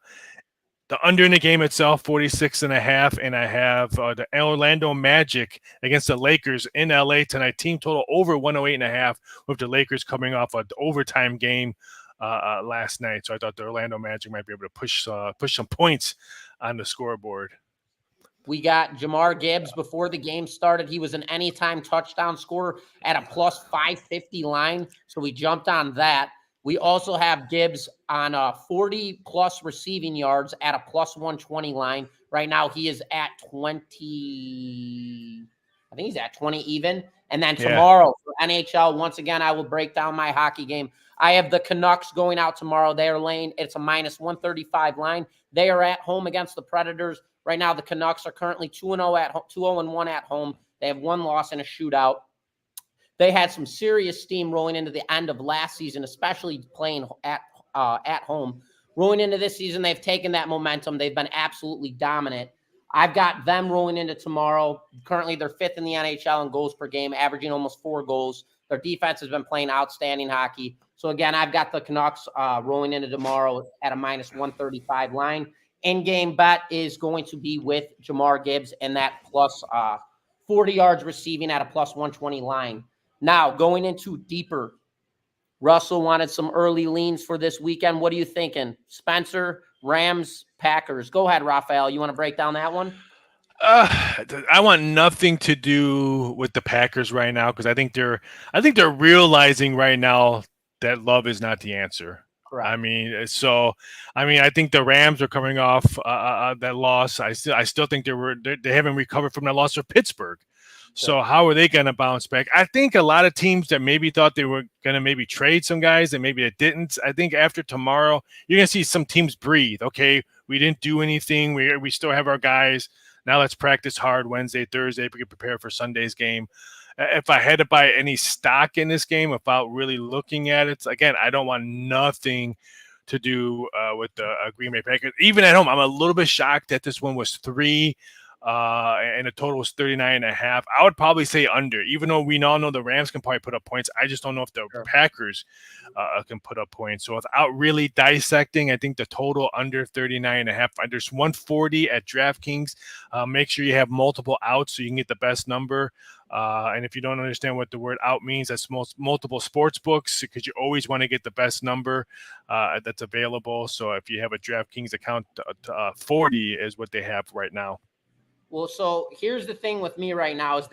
under in the game itself, 46.5, and I have the Orlando Magic against the Lakers in LA tonight. Team total over 108.5, with the Lakers coming off an overtime game last night. So I thought the Orlando Magic might be able to push some points on the scoreboard. We got Jahmyr Gibbs before the game started. He was an anytime touchdown scorer at a plus 550 line. So we jumped on that. We also have Gibbs on 40-plus receiving yards at a plus 120 line. Right now, he is at 20. I think he's at 20 even. And then tomorrow for NHL, once again, I will break down my hockey game. I have the Canucks going out tomorrow. They are laying. It's a minus 135 line. They are at home against the Predators. Right now, the Canucks are currently 2-0 at home, 2-0-1 at home. They have one loss in a shootout. They had some serious steam rolling into the end of last season, especially playing at home. Rolling into this season, they've taken that momentum. They've been absolutely dominant. I've got them rolling into tomorrow. Currently, they're fifth in the NHL in goals per game, averaging almost 4 goals. Their defense has been playing outstanding hockey. So, again, I've got the Canucks rolling into tomorrow at a minus 135 line. In-game bet is going to be with Jahmyr Gibbs and that plus 40 yards receiving at a plus 120 line. Now, going into deeper, Russell wanted some early leans for this weekend. What are you thinking? Spencer, Rams, Packers. Go ahead, Raphael. You want to break down that one? I want nothing to do with the Packers right now because I think they're realizing right now that love is not the answer. Correct. I mean, I think the Rams are coming off that loss. I still think they haven't recovered from that loss to Pittsburgh. So how are they going to bounce back? I think a lot of teams that maybe thought they were going to maybe trade some guys and maybe they didn't. I think after tomorrow, you're going to see some teams breathe. Okay, we didn't do anything. We still have our guys. Now let's practice hard Wednesday, Thursday. We can prepare for Sunday's game. If I had to buy any stock in this game without really looking at it, again, I don't want nothing to do with the Green Bay Packers. Even at home, I'm a little bit shocked that this one was 3 and the total was 39.5. I would probably say under, even though we all know the Rams can probably put up points. I just don't know if the Packers can put up points. So without really dissecting, I think the total under 39.5, under 140 at DraftKings. Make sure you have multiple outs so you can get the best number. And if you don't understand what the word out means, that's multiple sports books because you always want to get the best number that's available. So if you have a DraftKings account, 40 is what they have right now. Well, so here's the thing with me right now is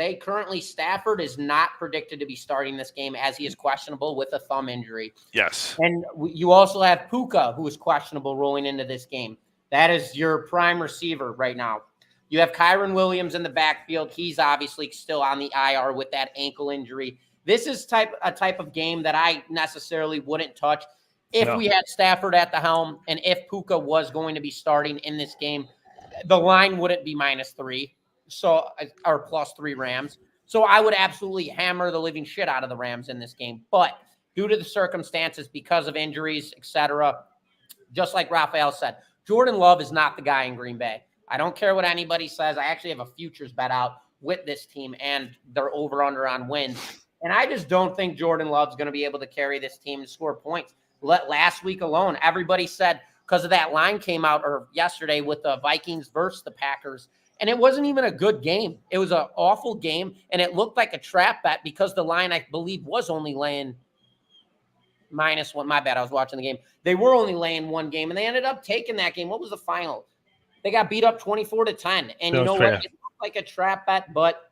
Stafford is not predicted to be starting this game as he is questionable with a thumb injury. Yes. And you also have Puka, who is questionable rolling into this game. That is your prime receiver right now. You have Kyron Williams in the backfield. He's obviously still on the IR with that ankle injury. This is a type of game that I necessarily wouldn't touch if we had Stafford at the helm and if Puka was going to be starting in this game. The line wouldn't be -3, so or +3 Rams. So I would absolutely hammer the living shit out of the Rams in this game. But due to the circumstances, because of injuries, etc., just like Raphael said, Jordan Love is not the guy in Green Bay. I don't care what anybody says. I actually have a futures bet out with this team and their over-under on wins. And I just don't think Jordan Love's going to be able to carry this team to score points. Last week alone, everybody said – because of that line came out or yesterday with the Vikings versus the Packers. And it wasn't even a good game. It was an awful game. And it looked like a trap bet because the line, I believe, was only laying -1. My bad. I was watching the game. They were only laying one game and they ended up taking that game. What was the final? They got beat up 24-10. And you know what? It looked like a trap bet, but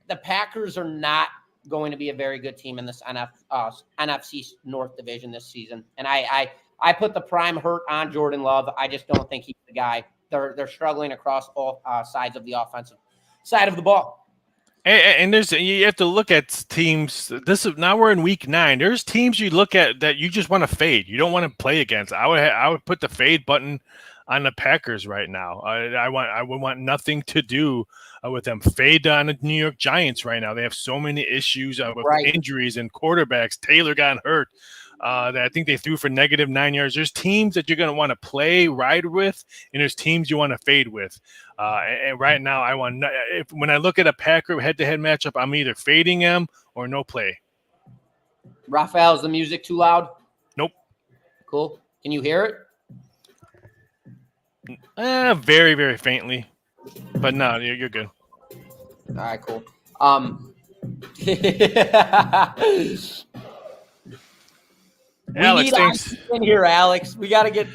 the Packers are not going to be a very good team in this NFC North division this season. And I put the prime hurt on Jordan Love. I just don't think he's the guy. They're struggling across all sides of the offensive side of the ball. And you have to look at teams. Now we're in week 9. There's teams you look at that you just want to fade. You don't want to play against. I would put the fade button on the Packers right now. I would want nothing to do with them. Fade on the New York Giants right now. They have so many issues with injuries and quarterbacks. Taylor got hurt. That I think they threw for -9 yards. There's teams that you're going to want to ride with, and there's teams you want to fade with. And right now, when I look at a Packer head-to-head matchup, I'm either fading them or no play. Raphael, is the music too loud? Nope. Cool. Can you hear it? Very, very faintly. But no, you're good. All right, cool. Alex, thanks. In here, Alex. We got to get.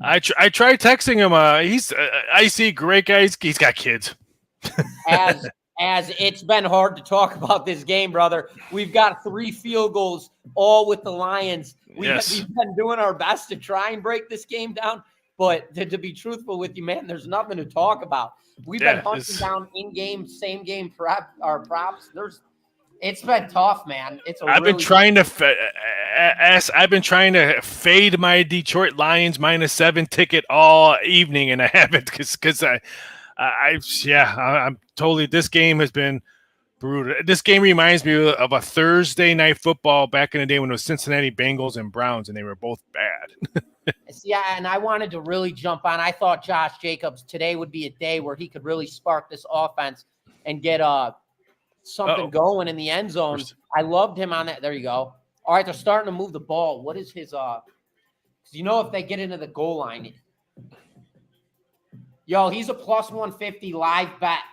I tried texting him. He's icy, great guy. He's got kids. As it's been hard to talk about this game, brother. We've got 3 field goals, all with the Lions. We've been doing our best to try and break this game down, but to be truthful with you, man, there's nothing to talk about. We've been hunting down in-game, same-game props. It's been tough, man. I've been trying to fade my Detroit Lions -7 ticket all evening, and I haven't because I'm totally. This game has been brutal. This game reminds me of a Thursday night football back in the day when it was Cincinnati Bengals and Browns, and they were both bad. Yeah, and I wanted to really jump on. I thought Josh Jacobs today would be a day where he could really spark this offense and get something going in the end zone. I loved him on that. There you go. All right, they're starting to move the ball. What is his because if they get into the goal line, he's a +150 live bet,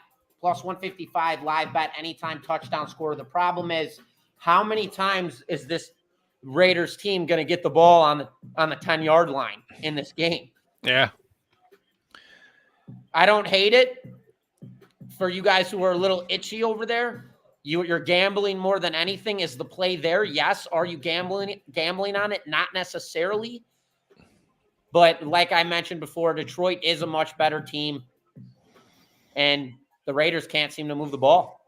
+155 live bet anytime touchdown scorer. The problem is, how many times is this Raiders team going to get the ball on the 10-yard line in this game? Yeah. I don't hate it. For you guys who are a little itchy over there, you're gambling more than anything. Is the play there? Yes. Are you gambling on it? Not necessarily. But like I mentioned before, Detroit is a much better team, and the Raiders can't seem to move the ball.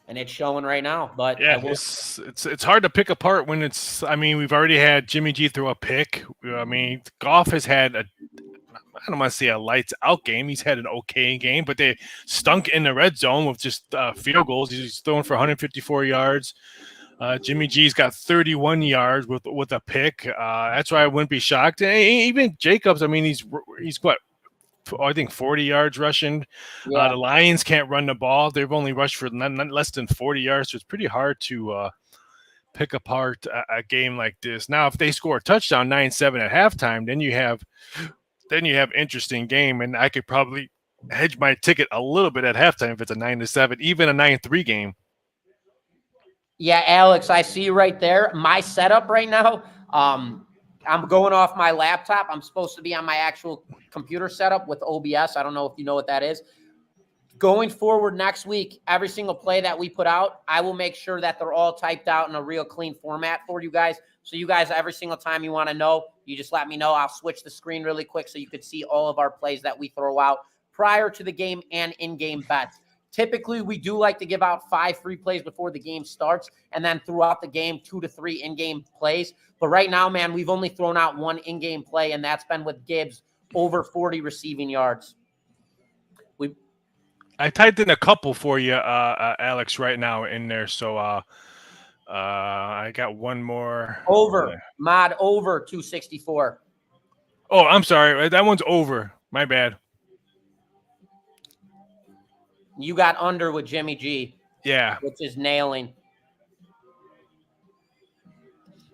And it's showing right now. But yeah, it's hard to pick apart when it's. I mean, we've already had Jimmy G throw a pick. I mean, Goff has had I don't want to say a lights out game. He's had an okay game, but they stunk in the red zone with just field goals. He's throwing for 154 yards. Jimmy G's got 31 yards with a pick. That's why I wouldn't be shocked. And even Jacobs, I mean, he's what, I think 40 yards rushing. The Lions can't run the ball. They've only rushed for not less than 40 yards, so it's pretty hard to pick apart a game like this. Now, if they score a touchdown 9-7 at halftime, then you have interesting game, and I could probably hedge my ticket a little bit at halftime if it's a 9-7, even a 9-3 game. Yeah, Alex, I see you right there. My setup right now, I'm going off my laptop. I'm supposed to be on my actual computer setup with OBS. I don't know if you know what that is. Going forward next week, every single play that we put out, I will make sure that they're all typed out in a real clean format for you guys. So you guys, every single time you want to know, you just let me know. I'll switch the screen really quick so you could see all of our plays that we throw out prior to the game and in-game bets. Typically, we do like to give out 5 free plays before the game starts, and then throughout the game, 2 to 3 in-game plays. But right now, man, we've only thrown out 1 in-game play, and that's been with Gibbs over 40 receiving yards. I typed in a couple for you, Alex, right now in there. So I got one more. Mod over 264. Oh, I'm sorry. That one's over. My bad. You got under with Jimmy G. Yeah. Which is nailing.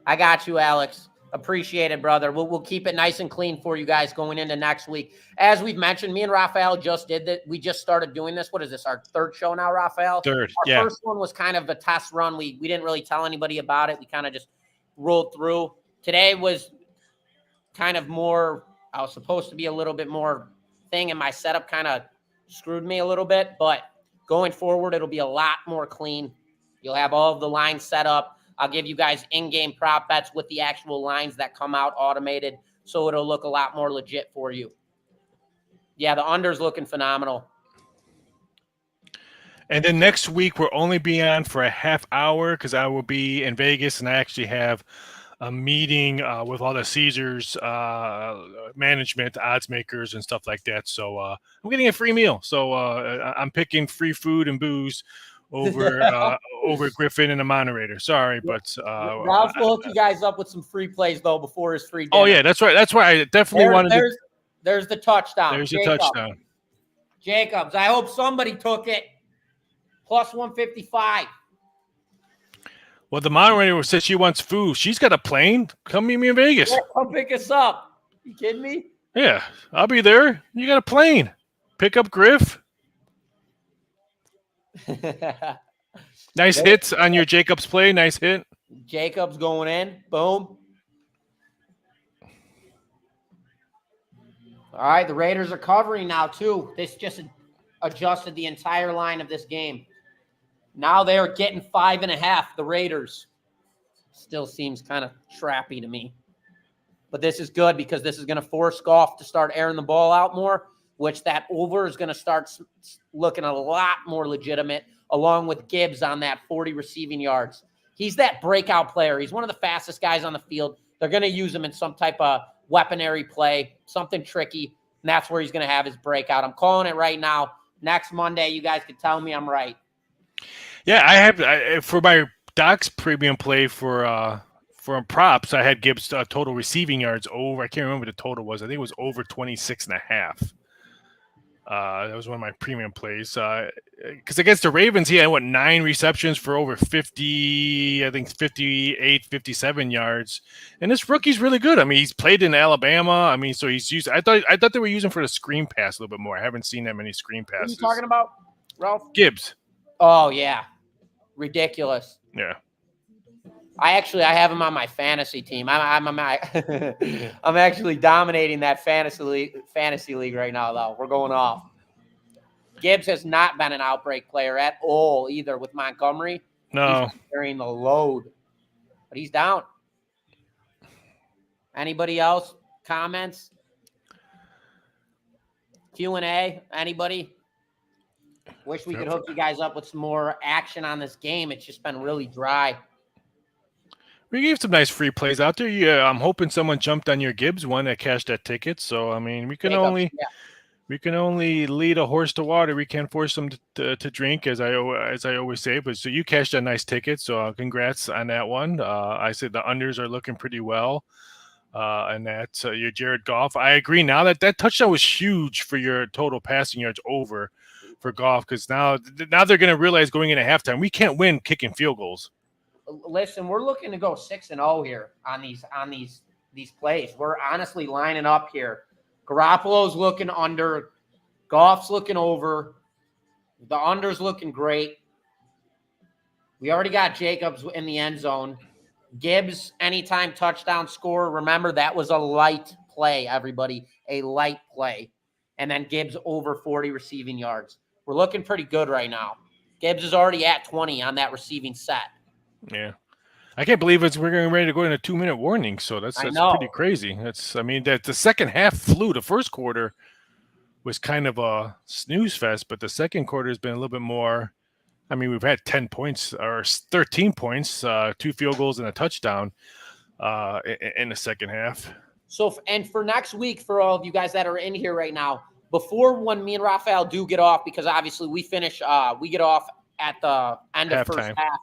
I got you, Alex. Appreciate it, brother. We'll keep it nice and clean for you guys going into next week. As we've mentioned, me and Raphael just did that. We just started doing this. What is this, our 3rd show now, Raphael? 3rd, Our first one was kind of a test run. We didn't really tell anybody about it. We kind of just rolled through. Today was kind of more, I was supposed to be a little bit more thing, and my setup kind of screwed me a little bit. But going forward, it'll be a lot more clean. You'll have all of the lines set up. I'll give you guys in-game prop bets with the actual lines that come out automated, so it'll look a lot more legit for you. Yeah, the under's looking phenomenal. And then next week, we'll only be on for a half hour because I will be in Vegas, and I actually have a meeting with all the Caesars management, odds makers, and stuff like that. So I'm getting a free meal. So I'm picking free food and booze over Griffin and the moderator. Sorry, but Ralph will hook you guys up with some free plays though before his free dinner. Oh yeah, that's right. That's why I definitely wanted to. There's the touchdown. There's the touchdown. Jacobs. I hope somebody took it. Plus 155. Well, the moderator said she wants food. She's got a plane. Come meet me in Vegas. Yeah, come pick us up. You kidding me? Yeah, I'll be there. You got a plane. Pick up Griff. Nice hits on your Jacobs play. Nice hit. Jacobs going in. Boom. All right, the Raiders are covering now, too. This just adjusted the entire line of this game. Now they're getting 5.5, the Raiders. Still seems kind of trappy to me. But this is good because this is going to force Goff to start airing the ball out more, which that over is going to start looking a lot more legitimate, along with Gibbs on that 40 receiving yards. He's that breakout player. He's one of the fastest guys on the field. They're going to use him in some type of weaponry play, something tricky, and that's where he's going to have his breakout. I'm calling it right now. Next Monday, you guys can tell me I'm right. Yeah, I have for my Docs premium play for props. I had Gibbs total receiving yards over. I can't remember what the total was. I think it was over 26.5. That was one of my premium plays. Because against the Ravens, he had 9 receptions for over 50, I think 58, 57 yards. And this rookie's really good. I mean, he's played in Alabama. I mean, so he's used. I thought they were using for the screen pass a little bit more. I haven't seen that many screen passes. What are you talking about, Ralph? Gibbs. Oh yeah, ridiculous. Yeah. I have him on my fantasy team. I'm actually dominating that fantasy league right now, though. We're going off. Gibbs has not been an outbreak player at all either with Montgomery. No. He's carrying the load, but he's down. Anybody else? Comments? Q&A? Anybody? Wish we could hook you guys up with some more action on this game. It's just been really dry. We gave some nice free plays out there. Yeah, I'm hoping someone jumped on your Gibbs one that cashed that ticket. So I mean, we can only lead a horse to water. We can't force them to drink, as I always say. But so you cashed a nice ticket. So congrats on that one. I said the unders are looking pretty well, and that's your Jared Goff. I agree. Now that touchdown was huge for your total passing yards over for Goff, because now they're going to realize going into halftime we can't win kicking field goals. Listen, we're looking to go 6-0 here on these plays. We're honestly lining up here. Garoppolo's looking under. Goff's looking over. The under's looking great. We already got Jacobs in the end zone. Gibbs, anytime touchdown score. Remember, that was a light play, everybody. A light play. And then Gibbs over 40 receiving yards. We're looking pretty good right now. Gibbs is already at 20 on that receiving set. Yeah. I can't believe we're getting ready to go in a 2-minute warning. So that's pretty crazy. That the second half flew. The first quarter was kind of a snooze fest, but the second quarter has been a little bit more. I mean, we've had 10 points or 13 points, 2 field goals and a touchdown in the second half. So, and for next week, for all of you guys that are in here right now, before when me and Raphael do get off, because obviously we finish, we get off at the end of first half.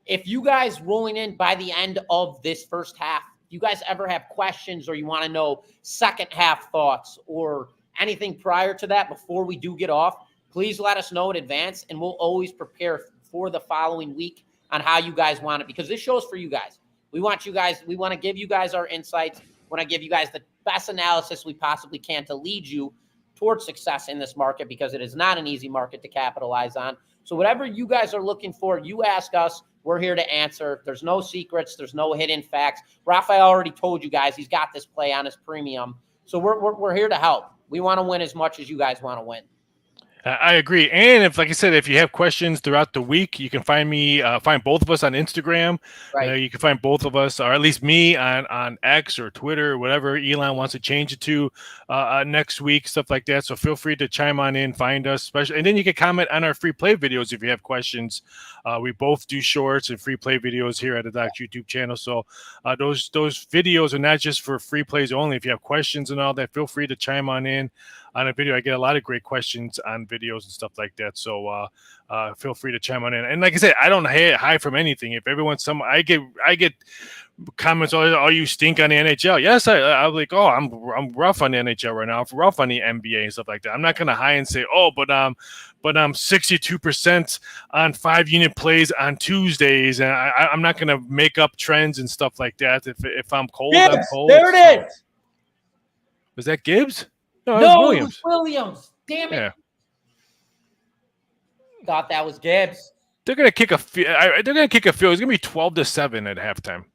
If you guys rolling in by the end of this first half, if you guys ever have questions or you want to know second half thoughts or anything prior to that before we do get off, please let us know in advance, and we'll always prepare for the following week on how you guys want it, because this show's for you guys. We want to give you guys our insights. We want to give you guys the best analysis we possibly can to lead you towards success in this market, because it is not an easy market to capitalize on. So whatever you guys are looking for, you ask us. We're here to answer. There's no secrets. There's no hidden facts. Raphael already told you guys he's got this play on his premium. So we're here to help. We want to win as much as you guys want to win. I agree. And like I said, if you have questions throughout the week, you can find both of us on Instagram. Right. You can find both of us, or at least me on X or Twitter, or whatever Elon wants to change it to next week, stuff like that. So feel free to chime on in, find us, especially, and then you can comment on our free play videos if you have questions. We both do shorts and free play videos here at the Doc YouTube channel. So those videos are not just for free plays only. If you have questions and all that, feel free to chime on in on a video. I get a lot of great questions on videos and stuff like that. So feel free to chime on in. And like I said, I don't hide from anything. If everyone's I get comments, oh, you stink on the NHL. Yes, I'm like, oh, I'm rough on the NHL right now. I'm rough on the NBA and stuff like that. I'm not gonna hide and say, oh, but I'm 62% on 5-unit plays on Tuesdays, and I'm not gonna make up trends and stuff like that. If I'm cold, Gibbs, I'm cold. there it is. Was that Gibbs? No, it was Williams. Damn it. Yeah. Thought that was Gibbs. They're gonna kick a field. It's gonna be 12-7 at halftime.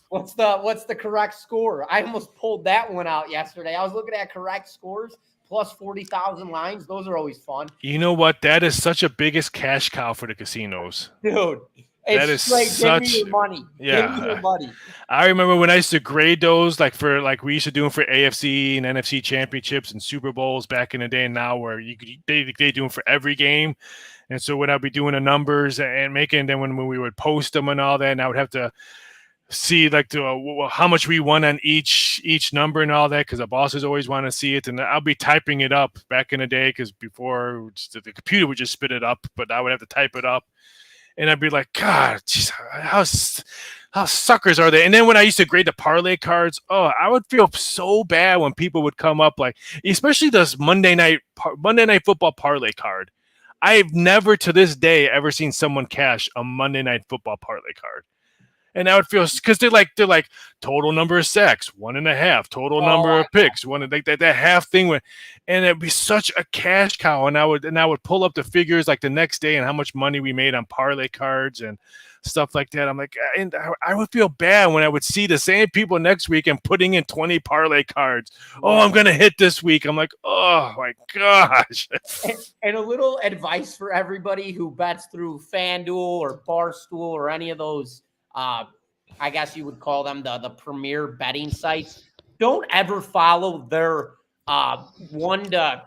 What's the correct score? I almost pulled that one out yesterday. I was looking at correct scores plus 40,000 lines. Those are always fun. You know what? That is such a biggest cash cow for the casinos, dude. That is such. Give me your money. Yeah. Give me your money. I remember when I used to grade those, like we used to do them for AFC and NFC championships and Super Bowls back in the day. And now where they do them for every game. And so when I'd be doing the numbers and making them when we would post them and all that, and I would have to see like how much we won on each number and all that, because the bosses always want to see it. And I'll be typing it up back in the day, because before the computer would just spit it up, but I would have to type it up. And I'd be like, God, geez, how suckers are they? And then when I used to grade the parlay cards, oh, I would feel so bad when people would come up, like, especially this Monday night football parlay card. I've never to this day ever seen someone cash a Monday night football parlay card. And I would feel, because they're like total number of sacks, 1.5, total number of picks, like that half thing and it'd be such a cash cow. And I would pull up the figures like the next day and how much money we made on parlay cards and stuff like that. I'm like, and I would feel bad when I would see the same people next week and putting in 20 parlay cards. Oh, I'm gonna hit this week. I'm like, oh my gosh. And a little advice for everybody who bets through FanDuel or Barstool or any of those. I guess you would call them the premier betting sites. Don't ever follow their 1 to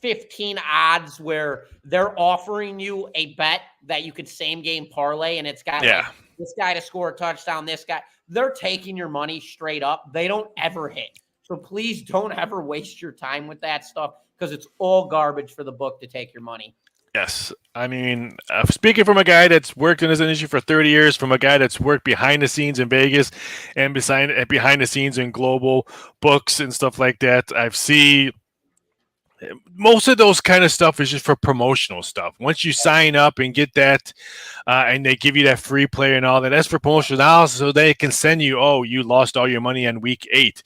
15 odds where they're offering you a bet that you could same game parlay, and it's got like, this guy to score a touchdown, this guy. They're taking your money straight up. They don't ever hit. So please don't ever waste your time with that stuff, because it's all garbage for the book to take your money. Yes. I mean, speaking from a guy that's worked in this industry for 30 years, from a guy that's worked behind the scenes in Vegas and behind the scenes in global books and stuff like that, I've seen most of those kind of stuff is just for promotional stuff. Once you sign up and get that, and they give you that free play and all that, that's for promotional now, so they can send you, oh, you lost all your money on week 8.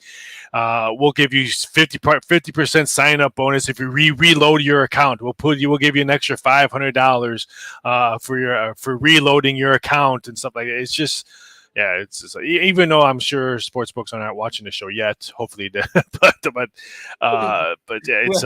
we'll give you 50% sign up bonus if you reload your account. We'll give you an extra $500 for reloading your account and stuff like that. It's just. Yeah, it's just, even though I'm sure sports books are not watching the show yet. Hopefully, but yeah, it's.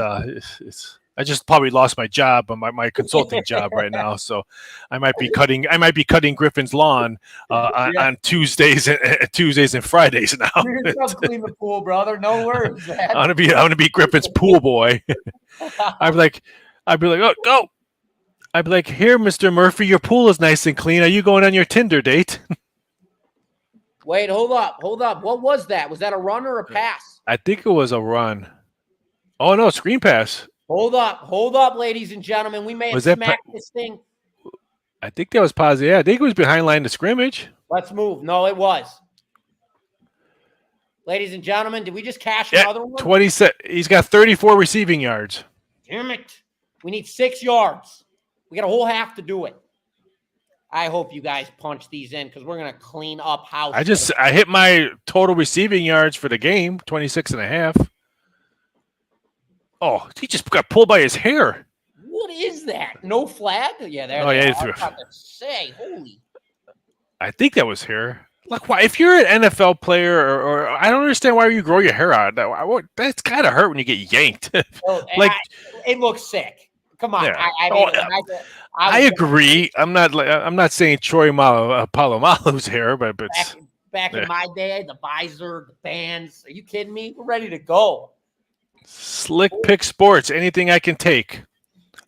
I just probably lost my job, my consulting job right now, so I might be cutting Griffin's lawn on Tuesdays and Fridays now. You're gonna come clean the pool, brother. No worries, man. I'm gonna be Griffin's pool boy. I'd be like, oh, go. I'd be like, here, Mr. Murphy, your pool is nice and clean. Are you going on your Tinder date? Wait, hold up. What was that? Was that a run or a pass? I think it was a run. Oh no, screen pass. Hold up, ladies and gentlemen. We may have smacked this thing. I think that was positive. Yeah, I think it was behind line of scrimmage. Let's move. No, it was. Ladies and gentlemen, did we just cash another one? 27. He's got 34 receiving yards. Damn it. We need 6 yards. We got a whole half to do it. I hope you guys punch these in because we're going to clean up house. I hit my total receiving yards for the game, 26.5. Oh, he just got pulled by his hair. What is that? No flag? Yeah, there. Oh, yeah, I was about to say, holy. I think that was hair. Like, why? If you're an NFL player, or I don't understand why you grow your hair out. That's kind of hurt when you get yanked. It looks sick. Come on. Yeah. I agree. I'm not saying Troy Polamalu's hair, but back in my day, the visor, the bands. Are you kidding me? We're ready to go. Slick Pick Sports. Anything I can take.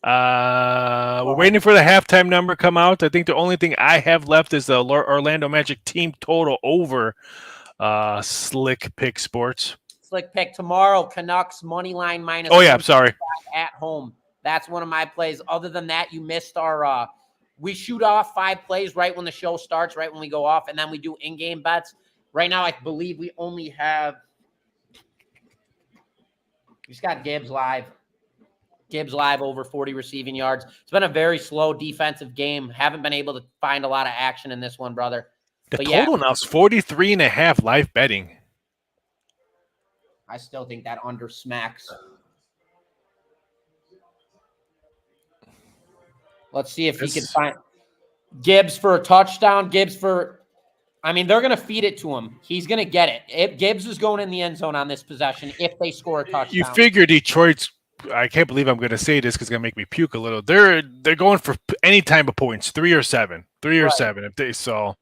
We're waiting for the halftime number to come out. I think the only thing I have left is the Orlando Magic team total over Slick Pick Sports. Slick Pick tomorrow. Canucks money line minus. Oh yeah, I'm sorry. At home. That's one of my plays. Other than that, you missed our we shoot off 5 plays right when the show starts, right when we go off, and then we do in-game bets. Right now, I believe we only have we just got Gibbs live. Gibbs live over 40 receiving yards. It's been a very slow defensive game. Haven't been able to find a lot of action in this one, brother. The total now is 43.5 live betting. I still think that under smacks. Let's see if he can find Gibbs for a touchdown. They're going to feed it to him. He's going to get it. Gibbs is going in the end zone on this possession if they score a touchdown. You figure Detroit's I can't believe I'm going to say this because it's going to make me puke a little. They're going for any type of points, 3 or 7. If they saw.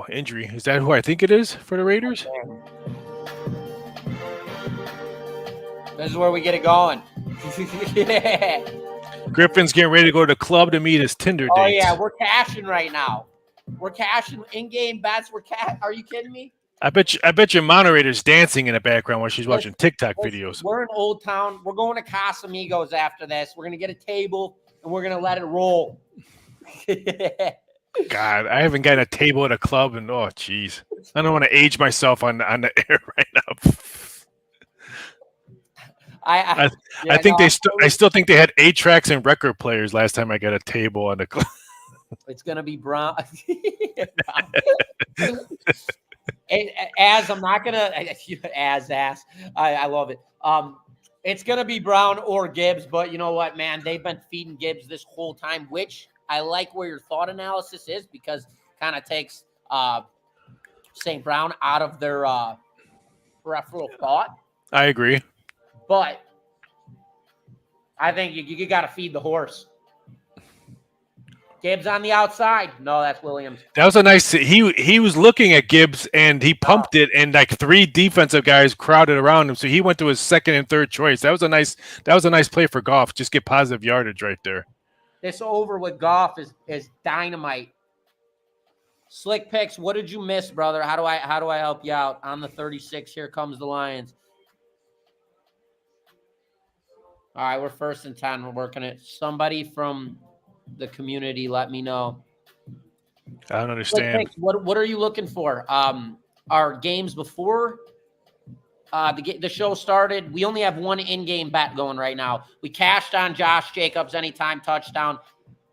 Injury. Is that who I think it is for the Raiders? This is where we get it going. Yeah. Griffin's getting ready to go to the club to meet his Tinder date. Oh, yeah. We're cashing right now. We're cashing in-game bets. Are you kidding me? I bet your moderator's dancing in the background while she's watching TikTok videos. We're in Old Town. We're going to Casamigos after this. We're going to get a table, and we're going to let it roll. God, I haven't gotten a table at a club, and jeez. I don't want to age myself on the air right now. I still think they had 8 tracks and record players last time I got a table on the club. It's going to be Brown. I'm not going to ass. I love it. It's going to be Brown or Gibbs, but you know what, man? They've been feeding Gibbs this whole time, which I like where your thought analysis is because kind of takes St. Brown out of their peripheral thought. I agree. But I think you got to feed the horse. Gibbs on the outside. No, that's Williams. That was a nice. He was looking at Gibbs and he pumped it, and like 3 defensive guys crowded around him, so he went to his second and third choice. That was a nice play for Goff. Just get positive yardage right there. This over with Goff is dynamite. Slick Picks. What did you miss, brother? How do I help you out on the 36? Here comes the Lions. All right, we're 1st and 10. We're working it. Somebody from the community, let me know. I don't understand. What are you looking for? Our games before the show started, we only have 1 in-game bet going right now. We cashed on Josh Jacobs anytime touchdown,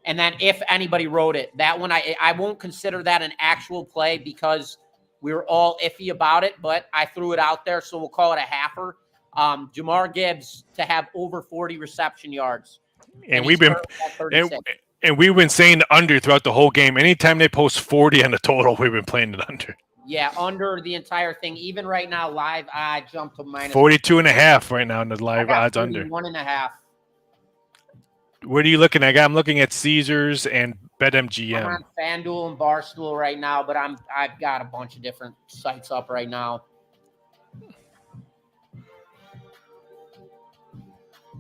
and then if anybody wrote it, that one I won't consider that an actual play because We were all iffy about it, but I threw it out there, so we'll call it a halfer. Jamar Gibbs to have over 40 reception yards. And he's we've been at 36. and we've been saying the under throughout the whole game. Anytime they post 40 on the total, we've been playing it under. Yeah, under the entire thing. Even right now, live, I jumped to minus 42.5 right now in the live odds under. 1.5. What are you looking at? I'm looking at Caesars and I'm BetMGM. on FanDuel and Barstool right now, but I've got a bunch of different sites up right now.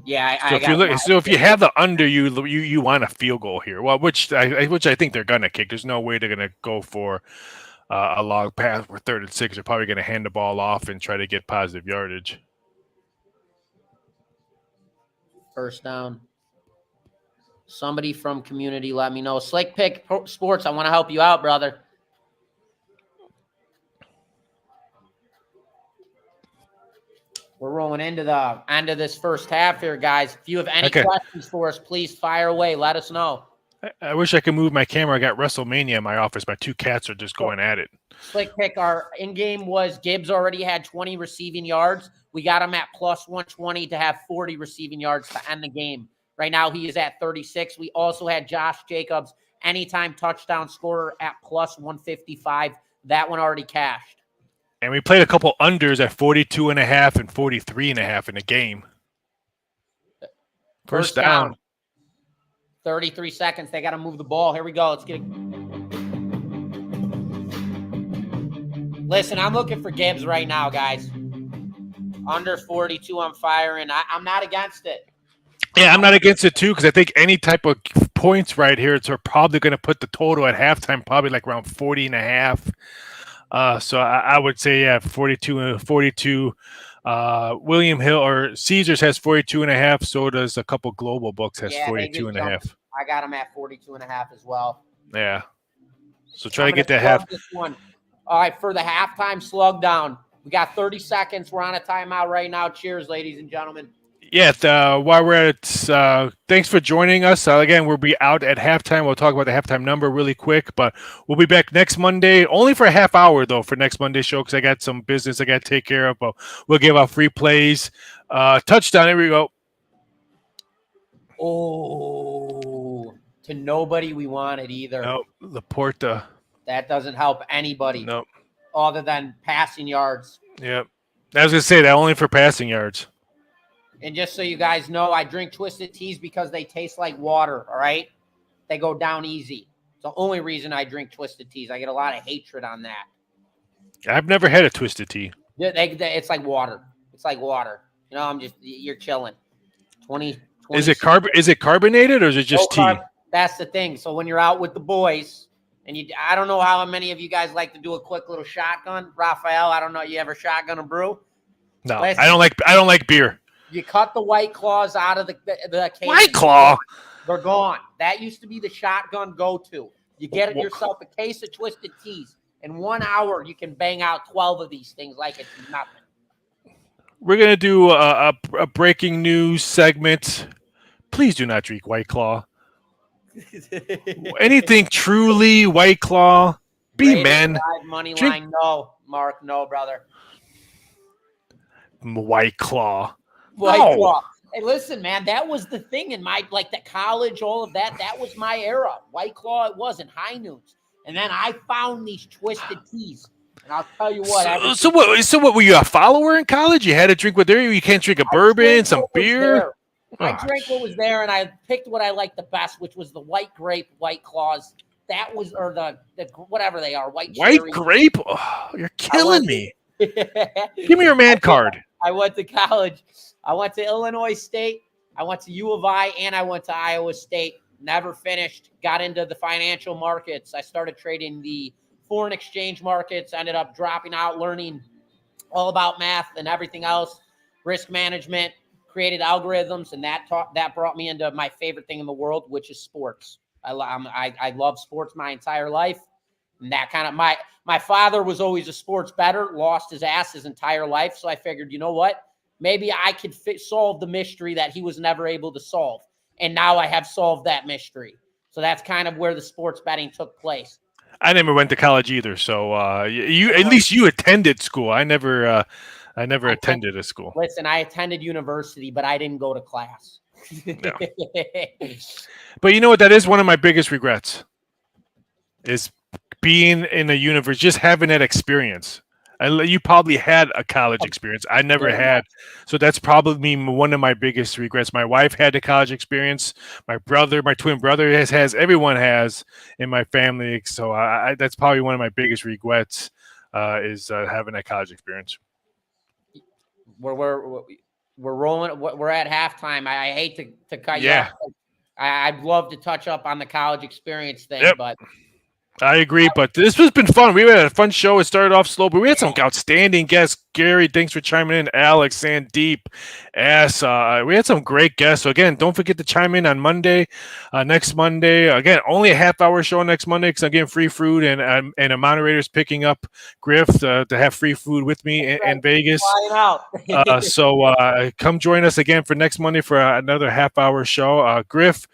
Yeah, if you have the under, you want a field goal here. Well, which I think they're gonna kick. There's no way they're gonna go for a long pass for 3rd and 6. They're probably gonna hand the ball off and try to get positive yardage. First down. Somebody from community, let me know. Slick Pick Sports, I want to help you out, brother. We're rolling into the end of this first half here, guys. If you have any questions for us, please fire away. Let us know. I wish I could move my camera. I got WrestleMania in my office. My 2 cats are just going at it. Slick Pick, our in-game was Gibbs already had 20 receiving yards. We got him at plus 120 to have 40 receiving yards to end the game. Right now, he is at 36. We also had Josh Jacobs, anytime touchdown scorer, at plus 155. That one already cashed. And we played a couple unders at 42.5 and 43.5 in the game. First down. 33 seconds. They got to move the ball. Here we go. Let's get it. Listen, I'm looking for Gibbs right now, guys. Under 42, I'm firing. I'm not against it. Yeah, I'm not against it, too, because I think any type of points right here, it's probably going to put the total at halftime probably like around 40.5. So I would say, yeah, 42. William Hill or Caesars has 42.5. So does a couple global books has 42.5. I got them at 42.5 as well. Yeah. So try to get that half. This one. All right, for the halftime slug down, we got 30 seconds. We're on a timeout right now. Cheers, ladies and gentlemen. Yeah, while we're at thanks for joining us. Again, we'll be out at halftime. We'll talk about the halftime number really quick, but we'll be back next Monday, only for a half hour, though, for next Monday's show because I got some business I got to take care of, but we'll give out free plays. Touchdown, here we go. Oh, to nobody we wanted either. No, Laporta. That doesn't help anybody. Nope. Other than passing yards. Yep. I was going to say that only for passing yards. And just so you guys know, I drink Twisted Teas because they taste like water, all right? They go down easy. It's the only reason I drink Twisted Teas. I get a lot of hatred on that. I've never had a Twisted Tea. It's like water. It's like water. You know, you're chilling. 20 Is it carbonated or is it just tea? That's the thing. So when you're out with the boys, and I don't know how many of you guys like to do a quick little shotgun. Raphael, I don't know. You ever shotgun a brew? No, I don't like beer. You cut the White Claws out of the case. White Claw? They're gone. That used to be the shotgun go-to. You get yourself a case of Twisted Teas. In 1 hour, you can bang out 12 of these things like it's nothing. We're going to do a breaking news segment. Please do not drink White Claw. Anything truly White Claw. Be men. Money line. No, Mark. No, brother. White Claw. White Claw. Hey, listen, man, that was the thing in my, like the college, all of that. That was my era. White Claw, it wasn't High Noons. And then I found these Twisted Teas. And I'll tell you what. So what, were you a follower in college? You had to drink what there? You can't drink a bourbon, some beer? I drank what was there, and I picked what I liked the best, which was the white grape White Claws. That was, or the whatever they are, white cherry. Grape? Oh, you're killing me. Give me your man card. I went to college. I went to Illinois State. I went to U of I, and I went to Iowa State. Never finished. Got into the financial markets. I started trading the foreign exchange markets. Ended up dropping out, learning all about math and everything else, risk management, created algorithms, and that brought me into my favorite thing in the world, which is sports. I love sports my entire life. And that kind of my father was always a sports bettor, lost his ass his entire life. So I figured, you know what? Maybe I could solve the mystery that he was never able to solve. And now I have solved that mystery. So that's kind of where the sports betting took place. I never went to college either. So at least you attended school. I never attended a school. Listen, I attended university, but I didn't go to class. No. But you know what? That is one of my biggest regrets is being in a universe, just having that experience. You probably had a college experience. I never had. So that's probably one of my biggest regrets. My wife had the college experience. My twin brother has everyone has in my family. So that's probably one of my biggest regrets is having that college experience. We're rolling. We're at halftime. I hate to cut you off. I'd love to touch up on the college experience thing, but I agree, but this has been fun. We had a fun show. It started off slow, but we had some outstanding guests. Gary, thanks for chiming in. Alex, Sandeep, we had some great guests. So again, don't forget to chime in on Monday, next Monday. Again, only a half-hour show next Monday because I'm getting free food, and a moderator's picking up Griff to have free food with me in Vegas. So come join us again for next Monday for another half-hour show. Griff,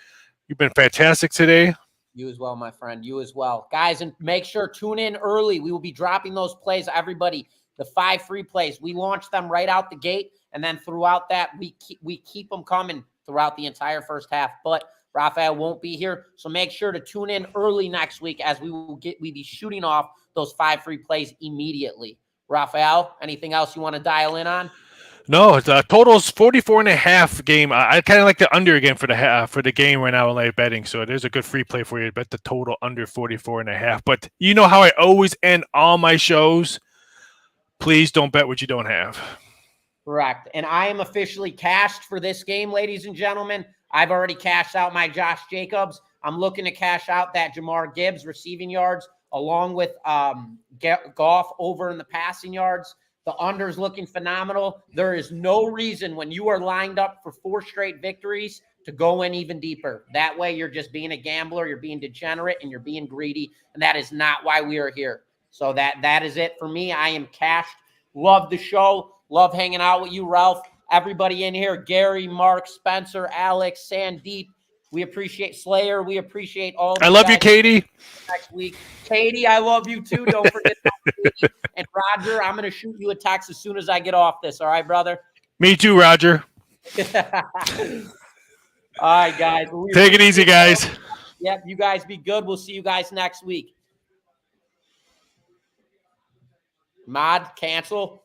you've been fantastic today. You as well, my friend. You as well. Guys, and make sure tune in early. We will be dropping those plays. Everybody, the 5 free plays. We launch them right out the gate, and then throughout that, we keep them coming throughout the entire first half. But Raphael won't be here, so make sure to tune in early next week as we be shooting off those 5 free plays immediately. Raphael, anything else you want to dial in on? No, the total's 44.5 game. I kind of like the under again for the game right now in live betting. So there's a good free play for you to bet the total under 44.5. But you know how I always end all my shows. Please don't bet what you don't have. Correct. And I am officially cashed for this game, ladies and gentlemen. I've already cashed out my Josh Jacobs. I'm looking to cash out that Jamar Gibbs receiving yards along with Goff over in the passing yards. The under's looking phenomenal. There is no reason when you are lined up for 4 straight victories to go in even deeper. That way you're just being a gambler, you're being degenerate, and you're being greedy, and that is not why we are here. So that is it for me. I am cashed. Love the show. Love hanging out with you, Ralph. Everybody in here, Gary, Mark, Spencer, Alex, Sandeep. We appreciate Slayer. We appreciate all. I love you, Katie. Next week, Katie, I love you too. Don't forget about Katie. And Roger, I'm going to shoot you a text as soon as I get off this. All right, brother? Me too, Roger. All right, guys. Take it easy, guys. Yep, you guys be good. We'll see you guys next week. Mod, cancel.